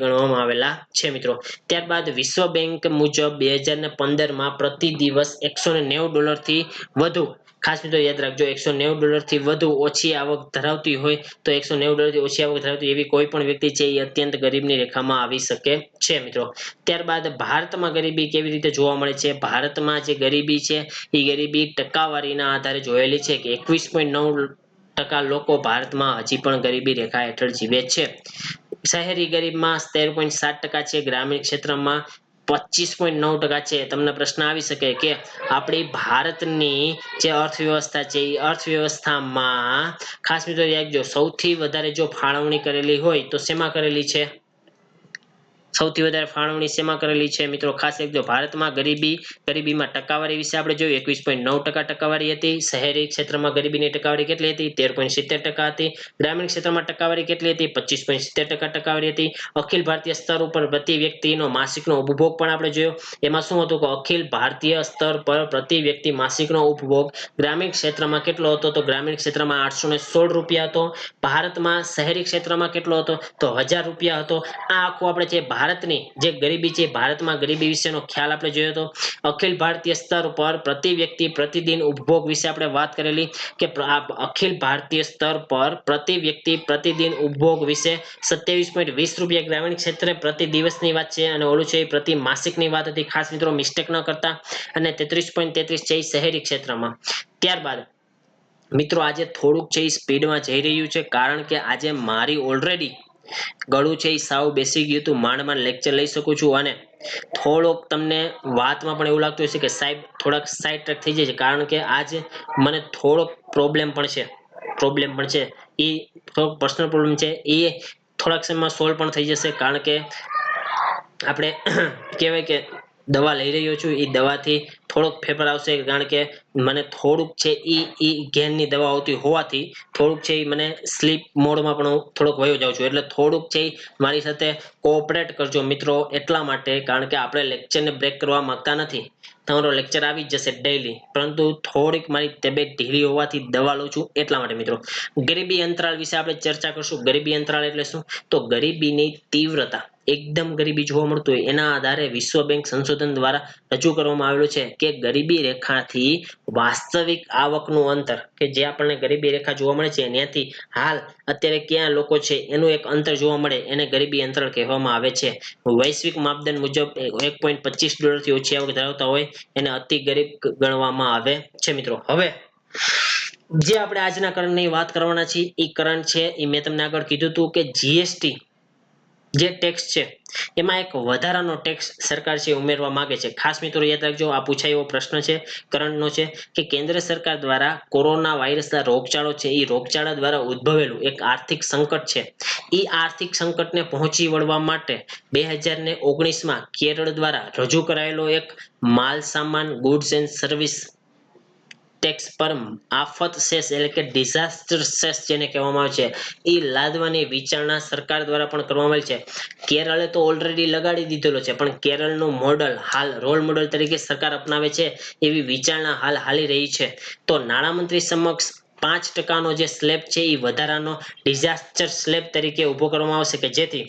ગણવામાં આવેલા છે મિત્રો. ત્યારબાદ વિશ્વ બેંક મુજબ 2015માં પ્રતિ દિવસ $190 વધુ, ખાસ મિત્રો યાદ રાખજો, $190 વધુ ઓછી આવક ધરાવતી હોય તો $190 ઓછી આવક ધરાવતી એવી કોઈ પણ વ્યક્તિ છે એ અત્યંત ગરીબની રેખામાં આવી શકે છે મિત્રો. ત્યારબાદ ભારતમાં ગરીબી કેવી રીતે જોવા મળે છે? ભારતમાં જે ગરીબી છે એ ગરીબી ટકાવારીના આધારે જોયેલી છે કે 21.9% લોકો ભારતમાં હજી પણ ગરીબી રેખા હેઠળ જીવે છે. શહેરી ગરીબમાં 13.7% છે, ગ્રામીણ ક્ષેત્રમાં 25.9% છે. તમને પ્રશ્ન આવી શકે કે આપણી ભારતની જે અર્થવ્યવસ્થા છે એ અર્થવ્યવસ્થામાં ખાસ મિત્રો રાખજો, સૌથી વધારે જો ફાળવણી કરેલી હોય તો શેમાં કરેલી છે? સૌથી વધારે ફાળવણી શેમાં કરેલી છે મિત્રો? ખાસ રાખજો. ભારતમાં ગરીબીમાં ટકાવારી વિશે આપણે જોયું 21.9% ટકાવારી હતી. શહેરી ક્ષેત્રમાં ગરીબીની ટકાવારી કેટલી હતી? 13.70% હતી. ગ્રામીણ ક્ષેત્રમાં ટકાવારી કેટલી હતી? 25.70% ટકાવારી હતી. અખિલ ભારતીય સ્તર ઉપર પ્રતિ વ્યક્તિનો માસિકનો ઉપભોગ પણ આપણે જોયો. એમાં શું હતું કે અખિલ ભારતીય સ્તર પર પ્રતિ વ્યક્તિ માસિકનો ઉપભોગ ગ્રામીણ ક્ષેત્રમાં કેટલો હતો? તો ગ્રામીણ ક્ષેત્રમાં ₹816 હતો. ભારતમાં શહેરી ક્ષેત્રમાં કેટલો હતો? તો ₹1000 હતો. આ આખું આપણે જે ભારતની જે ગરીબી છે, ભારતમાં ગરીબી વિશેનો ખ્યાલ આપણે જોયો તો અખિલ ભારતીય સ્તર પર પ્રતિ વ્યક્તિ પ્રતિદિન ઉપભોગ વિશે આપણે વાત કરેલી કે અખિલ ભારતીય સ્તર પર પ્રતિ વ્યક્તિ પ્રતિદિન ઉપભોગ વિશે 27.20 રૂપિયા ગ્રામીણ ક્ષેત્રે પ્રતિ દિવસની વાત છે અને ઓલું છે એ પ્રતિ માસિકની વાત હતી. ખાસ મિત્રો મિસ્ટેક ન કરતા. અને 33.33 છે એ શહેરી ક્ષેત્રમાં. ત્યારબાદ મિત્રો આજે થોડુંક છે એ સ્પીડમાં જઈ રહ્યું છે કારણ કે આજે મારી ઓલરેડી ગળું છે એ સાવ બેસી ગયું હતું. માંડ લેક્ચર લઈ શકું છું અને થોડોક તમને વાતમાં પણ એવું લાગતું હશે કે સાહેબ થોડાક સાઈડ ટ્રેક થઈ જાય છે કારણ કે આજે મને થોડોક પ્રોબ્લેમ પણ છે એ થોડોક પર્સનલ પ્રોબ્લેમ છે એ થોડાક સમયમાં સોલ્વ પણ થઈ જશે કારણ કે આપણે કહેવાય કે દવા લઈ રહ્યો છું એ દવાથી થોડોક ફેર આવશે કારણ કે મને થોડુંક છે એ ઘેનની દવા આવતી હોવાથી થોડુંક છે એ મને સ્લીપ મોડમાં પણ હું થોડોક વયો જાઉં છું એટલે થોડુંક છે મારી સાથે કોઓપરેટ કરજો મિત્રો એટલા માટે કારણ કે આપણે લેક્ચરને બ્રેક કરવા માંગતા નથી. તમારો લેક્ચર આવી જ જશે ડેઈલી પરંતુ થોડીક મારી તબિયત ઢીલી હોવાથી દવા લઉં છું એટલા માટે મિત્રો. ગરીબી અંતરાલ વિશે આપણે ચર્ચા કરશું. ગરીબી અંતરાલ એટલે શું? તો ગરીબીની તીવ્રતા એકદમ ગરીબી જોવા મળતું હોય એના આધારે વિશ્વ બેંક સંશોધન દ્વારા રજૂ કરવામાં આવેલું છે કે ગરીબી રેખાથી વાસ્તવિક આવકનું અંતર કે જે આપણને ગરીબી રેખા જોવા મળે છે ત્યાંથી હાલ અત્યારે ક્યાં લોકો છે એનું એક અંતર જોવા મળે એને ગરીબી અંતરાળ કહેવામાં આવે છે. વૈશ્વિક માપદંડ મુજબ $1.25 થી ઓછી આવક ધરાવતા હોય એને અતિ ગરીબ ગણવામાં આવે છે મિત્રો. હવે જે આપણે આજના કરંટની વાત કરવાના છીએ એ કરંટ છે એ મેં તમને આગળ કીધું હતું કે જીએસટી જે ટેક્સ છે એમાં એક વધારાનો ટેક્સ સરકાર છે ઉમેરવા માંગે છે. ખાસ મિત્રો યાદ રાખજો આ પૂછાય એવો પ્રશ્ન છે કરંટનો છે કે કેન્દ્ર સરકાર દ્વારા કોરોના વાયરસના રોગચાળો છે એ રોગચાળા દ્વારા ઉદ્ભવેલું એક આર્થિક સંકટ છે એ આર્થિક સંકટને પહોંચી વળવા માટે 2019માં કેરળ દ્વારા રજૂ કરાયેલો એક માલ સામાન ગુડ્સ એન્ડ સર્વિસ ટેક્સ પર આફત સેસ એટલે કે ડિઝાસ્ટર સેસ જેને કહેવામાં આવે છે એ લાદવાની વિચારણા સરકાર દ્વારા પણ કરવામાં આવી છે. કેરળે તો ઓલરેડી લગાડી દીધેલો છે પણ કેરળનું મોડલ હાલ રોલ મોડલ તરીકે સરકાર અપનાવે છે એવી વિચારણા હાલ હાલી રહી છે. તો નાણામંત્રી સમક્ષ 5%નો જે સ્લેબ છે એ વધારાનો ડિઝાસ્ટર સ્લેબ તરીકે ઉભો કરવામાં આવશે કે જેથી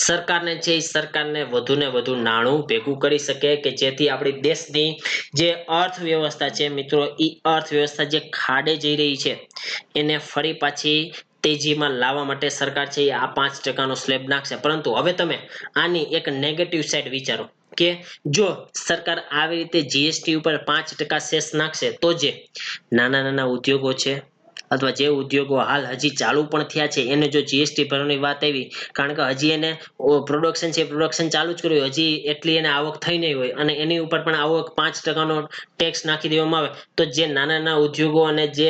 સરકારને વધુ ને વધુ નાણું ભેગું કરી શકે કે જેથી આપણી દેશની જે અર્થવ્યવસ્થા છે મિત્રો એ અર્થવ્યવસ્થા જે ખાડે જઈ રહી છે એને ફરી પાછી તેજીમાં લાવવા માટે સરકાર છે આ 5%નો સ્લેબ નાખશે. પરંતુ હવે તમે આની એક નેગેટિવ સાઈડ વિચારો કે જો સરકાર આવી રીતે જીએસટી ઉપર 5% સેસ નાખશે તો જે નાના ઉદ્યોગો છે અથવા જે ઉદ્યોગો હાલ હજી ચાલુ પણ થયા છે એને જો જીએસટી ભરવાની વાત આવી કારણ કે હજી એને પ્રોડક્શન ચાલુ જ કર્યું હજી એટલી એને આવક થઈ નહીં હોય અને એની ઉપર પણ આવો 5%નો ટેક્સ નાખી દેવામાં આવે તો જે નાના ઉદ્યોગો અને જે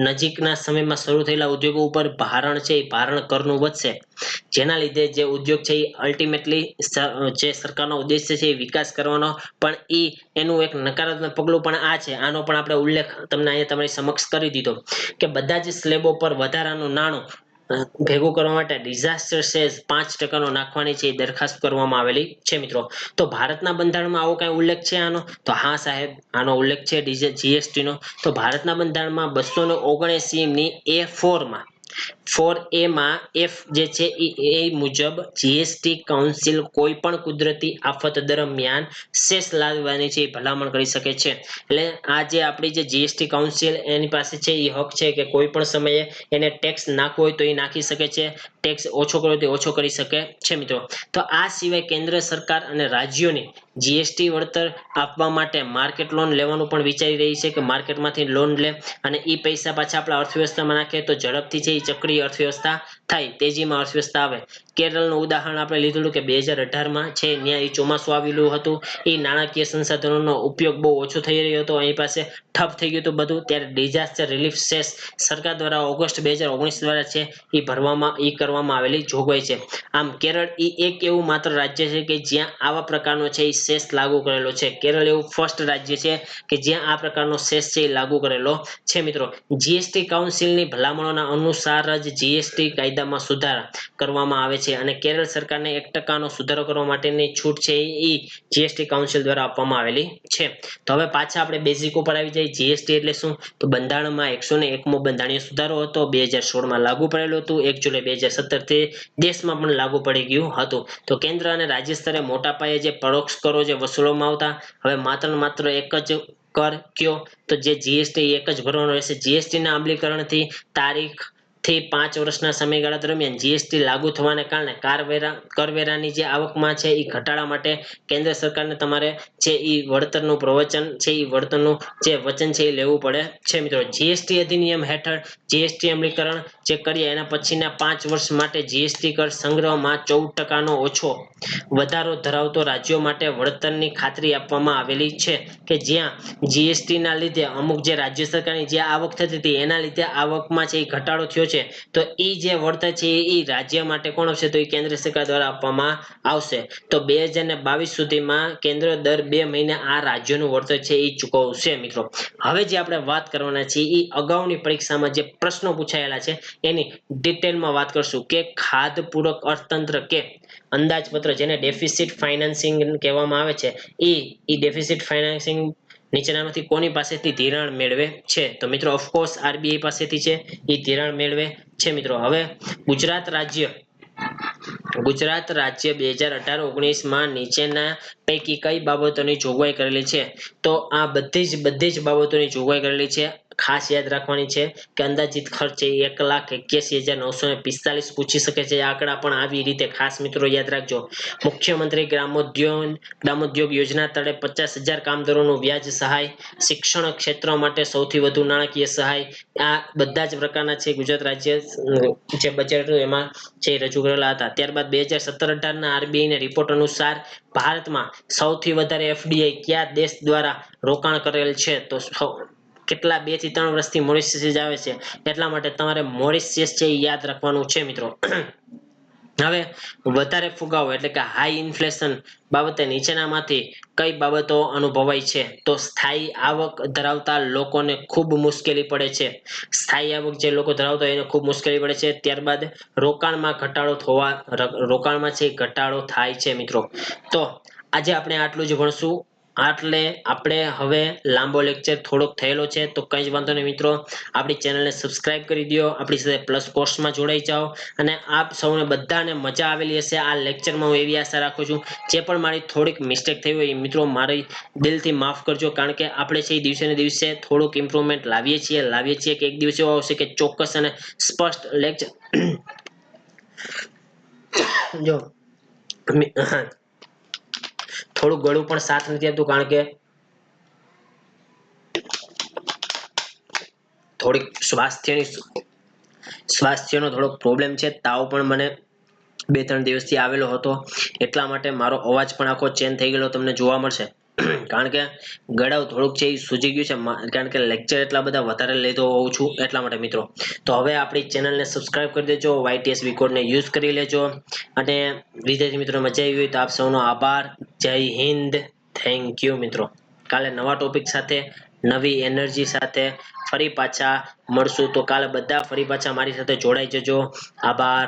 નજીકના સમયમાં શરૂ થયેલા ઉદ્યોગો ઉપર ભારણ છે એ ભારણ કરનું વધશે જેના લીધે જે ઉદ્યોગ છે એ અલ્ટિમેટલી જે સરકારનો ઉદ્દેશ્ય છે એ વિકાસ કરવાનો પણ એનું એક નકારાત્મક પગલું પણ આ છે. આનો પણ આપણે ઉલ્લેખ તમને અહીંયા તમારી સમક્ષ કરી દીધો કે બધા જ સ્લેબો પર વધારાનું નાણું ભેગું કરવા માટે ડિઝાસ્ટર સેસ 5%નો નાખવાની છે એ દરખાસ્ત કરવામાં આવેલી છે મિત્રો. તો ભારતના બંધારણમાં આવો કઈ ઉલ્લેખ છે આનો? તો હા સાહેબ આનો ઉલ્લેખ છે જીએસટી નો. તો ભારતના બંધારણમાં 279 ની A4 માં 4A માં F જે છે એ મુજબ જીએસટી કાઉન્સિલ કોઈ પણ કુદરતી આફત દરમિયાન સેસ લાદવાની છે ભલામણ કરી શકે છે. એટલે આ જે આપણી જે જીએસટી કાઉન્સિલ એની પાસે છે એ હક છે કે કોઈ પણ સમયે એને ટેક્સ નાખવો હોય તો એ નાખી શકે છે ટેક્સ ઓછો કરવો તો ઓછો કરી શકે છે મિત્રો. તો આ સિવાય કેન્દ્ર સરકાર અને રાજ્યોની જીએસટી વળતર આપવા માટે માર્કેટ લોન લેવાનું પણ વિચારી રહી છે કે માર્કેટમાંથી લોન લે અને એ પૈસા પાછા આપણા અર્થવ્યવસ્થામાં નાખે તો ઝડપથી છે એ ચક્રીય અર્થવ્યવસ્થા થાય તેજીમાં અર્થવ્યવસ્થા આવે. કેરળનું ઉદાહરણ આપણે લીધેલું કે 2018માં છે ત્યાં એ ચોમાસું આવેલું હતું એ નાણાકીય સંસાધનોનો ઉપયોગ બહુ ઓછો થઈ રહ્યો હતો અહીં પાસે ઠપ થઈ ગયું હતું બધું ત્યારે ડિઝાસ્ટર રિલીફ સેસ સરકાર દ્વારા ઓગસ્ટ 2019 દ્વારા છે એ કરવામાં આવેલી જોગવાઈ છે. આમ કેરળ એક એવું માત્ર રાજ્ય છે કે જ્યાં આવા પ્રકારનો છે એ સેસ લાગુ કરેલો છે. કેરળ એવું ફર્સ્ટ રાજ્ય છે કે જ્યાં આ પ્રકારનો સેસ છે એ લાગુ કરેલો છે મિત્રો. જીએસટી કાઉન્સિલની ભલામણોના અનુસાર જ જીએસટી કાયદામાં સુધારા કરવામાં આવે છે છે અને કેરળ સરકારને 1% નો સુધારો કરવા માટેની છૂટ છે એ જીએસટી કાઉન્સિલ દ્વારા આપવામાં આવેલી છે. તો હવે પાછા આપણે બેઝિક ઉપર આવી જઈએ. જીએસટી એટલે શું? તો બંધારણમાં 101મો બંધારણીય સુધારો હતો, 2016માં લાગુ પડેલું હતું, 1 જુલાઈ 2017 થી દેશમાં પણ લાગુ પડી ગયું હતું. તો કેન્દ્ર અને રાજ્ય સ્તરે મોટા પાયે જે પરોક્ષ કરો જે વસૂલવામાં આવતા, હવે માત્ર એક જ કર કયો? તો જે જીએસટી એક જ ભરવાનો રહેશે. જીએસટી ના અમલીકરણથી તારીખ થી 5 વર્ષના સમયગાળા દરમિયાન જીએસટી લાગુ થવાને કારણે કરવેરાની જે આવકમાં છે એ ઘટાડા માટે કેન્દ્ર સરકારને તમારે છે એ વળતરનું પ્રવચન છે એ વળતરનું જે વચન છે એ લેવું પડે છે મિત્રો. જીએસટી અધિનિયમ હેઠળ જીએસટી અમલીકરણ જે કરીએ એના પછીના 5 વર્ષ માટે જીએસટી કર સંગ્રહમાં 14% ઓછો વધારો ધરાવતો રાજ્યો માટે વળતરની ખાતરી આપવામાં આવેલી છે કે જ્યાં જીએસટી ના લીધે અમુક જે રાજ્ય સરકારની જે આવક થતી હતી એના લીધે આવકમાં છે એ ઘટાડો થયો છે, તો એ જે વળતર છે એ રાજ્ય માટે કોણ આપશે? તો એ કેન્દ્ર સરકાર દ્વારા આપવામાં આવશે. તો 2022 સુધીમાં કેન્દ્ર દર 2 મહિને આ રાજ્યોનું વળતર છે એ ચૂકવશે મિત્રો. હવે જે આપણે વાત કરવાના છીએ એ અગાઉની પરીક્ષામાં જે પ્રશ્નો પૂછાયેલા છે એની ડિટેલમાં વાત કરશું કે ખાદ્ય પૂરક અર્થતંત્ર કે અંદાજપત્ર જેને ડેફિસિટ ફાઇનાન્સિંગ કહેવામાં આવે છે એ ડેફિસિટ ફાઇનાન્સિંગ નીચેનામાંથી કોની પાસેથી ધિરાણ મેળવે છે? તો મિત્રો ઓફકોર્સ આરબીઆઈ પાસેથી છે એ ધિરાણ મેળવે છે મિત્રો. હવે ગુજરાત રાજ્ય 2018-19માં નીચેના પૈકી કઈ બાબતોની જોગવાઈ કરેલી છે? તો આ બધી જ બાબતોની જોગવાઈ કરેલી છે. ખાસ યાદ રાખવાની છે કે અંદાજિત ખર્ચ 1,81,945 પૂછી શકે છે આંકડા પણ આવી રીતે. ખાસ મિત્રો યાદ રાખજો. મુખ્યમંત્રી ગ્રામોદ્યોગ યોજના તળે 50,000 કામદારોનું વ્યાજ સહાય, શિક્ષણ ક્ષેત્ર માટે સૌથી વધુ નાણાકીય સહાય, આ બધા જ પ્રકારના છે ગુજરાત રાજ્ય જે બજેટ એમાં છે રજૂ કરેલા હતા. ત્યારબાદ 2017-18ના આરબીઆઈ રિપોર્ટ અનુસાર ભારતમાં સૌથી વધારે એફડીઆઈ કયા દેશ દ્વારા રોકાણ કરેલ છે? તો કેટલા 2 થી 3 વર્ષથી મોરિશિયસ આવે છે, એટલા માટે તમારે મોરિશિયસ છે એ યાદ રાખવાનું છે મિત્રો. હવે વધારે ફુગાવો એટલે કે હાઈ ઇન્ફ્લેશન બાબતે નીચેનામાંથી કઈ બાબતો અનુભવાય છે? તો સ્થાયી આવક ધરાવતા લોકોને ખૂબ મુશ્કેલી પડે છે. સ્થાયી આવક જે લોકો ધરાવતા હોય એને ખૂબ મુશ્કેલી પડે છે. ત્યારબાદ રોકાણમાં છે ઘટાડો થાય છે મિત્રો. તો આજે આપણે આટલું જ ભણશું. એટલે આપણે હવે લાંબો લેક્ચર થોડોક થયેલો છે તો કંઈ જ વાંધો નહીં મિત્રો. આપણી ચેનલને સબસ્ક્રાઇબ કરી દો, આપણી સાથે પ્લસ કોર્સમાં જોડાઈ જાઓ અને આપ સૌને બધાને મજા આવેલી હશે આ લેક્ચરમાં, હું એવી આશા રાખું છું. જે પણ મારી થોડીક મિસ્ટેક થઈ હોય એ મિત્રો મારી દિલથી માફ કરજો, કારણ કે આપણે છે દિવસે ને દિવસે થોડુંક ઇમ્પ્રુવમેન્ટ લાવીએ છીએ કે એક દિવસ એવો આવશે કે ચોક્કસ અને સ્પષ્ટ લેક્ચર જો થોડું ગળું પણ સાથ નથી આપતું, કારણ કે થોડીક સ્વાસ્થ્યનો થોડોક પ્રોબ્લેમ છે. તાવ પણ મને 2-3 દિવસથી આવેલો હતો, એટલા માટે મારો અવાજ પણ આખો ચેન્જ થઈ ગયેલો તમને જોવા મળશે. કારણ કે ગળાવ થોડુંક છે એ સૂજી ગયું છે, કારણ કે લેક્ચર એટલા બધા વધારે લેતો હોઉં છું એટલા માટે મિત્રો. તો હવે આપણી ચેનલને સબસ્ક્રાઇબ કરી દેજો, YTS કોડને યુઝ કરી લેજો અને વિદ્યાર્થી મિત્રો મજા આવી હોય તો આપ સૌનો આભાર. જય હિન્દ, થેન્ક યુ મિત્રો. કાલે નવા ટોપિક સાથે, નવી એનર્જી સાથે ફરી પાછા મળશું. તો કાલે બધા ફરી પાછા મારી સાથે જોડાઈ જજો. આભાર.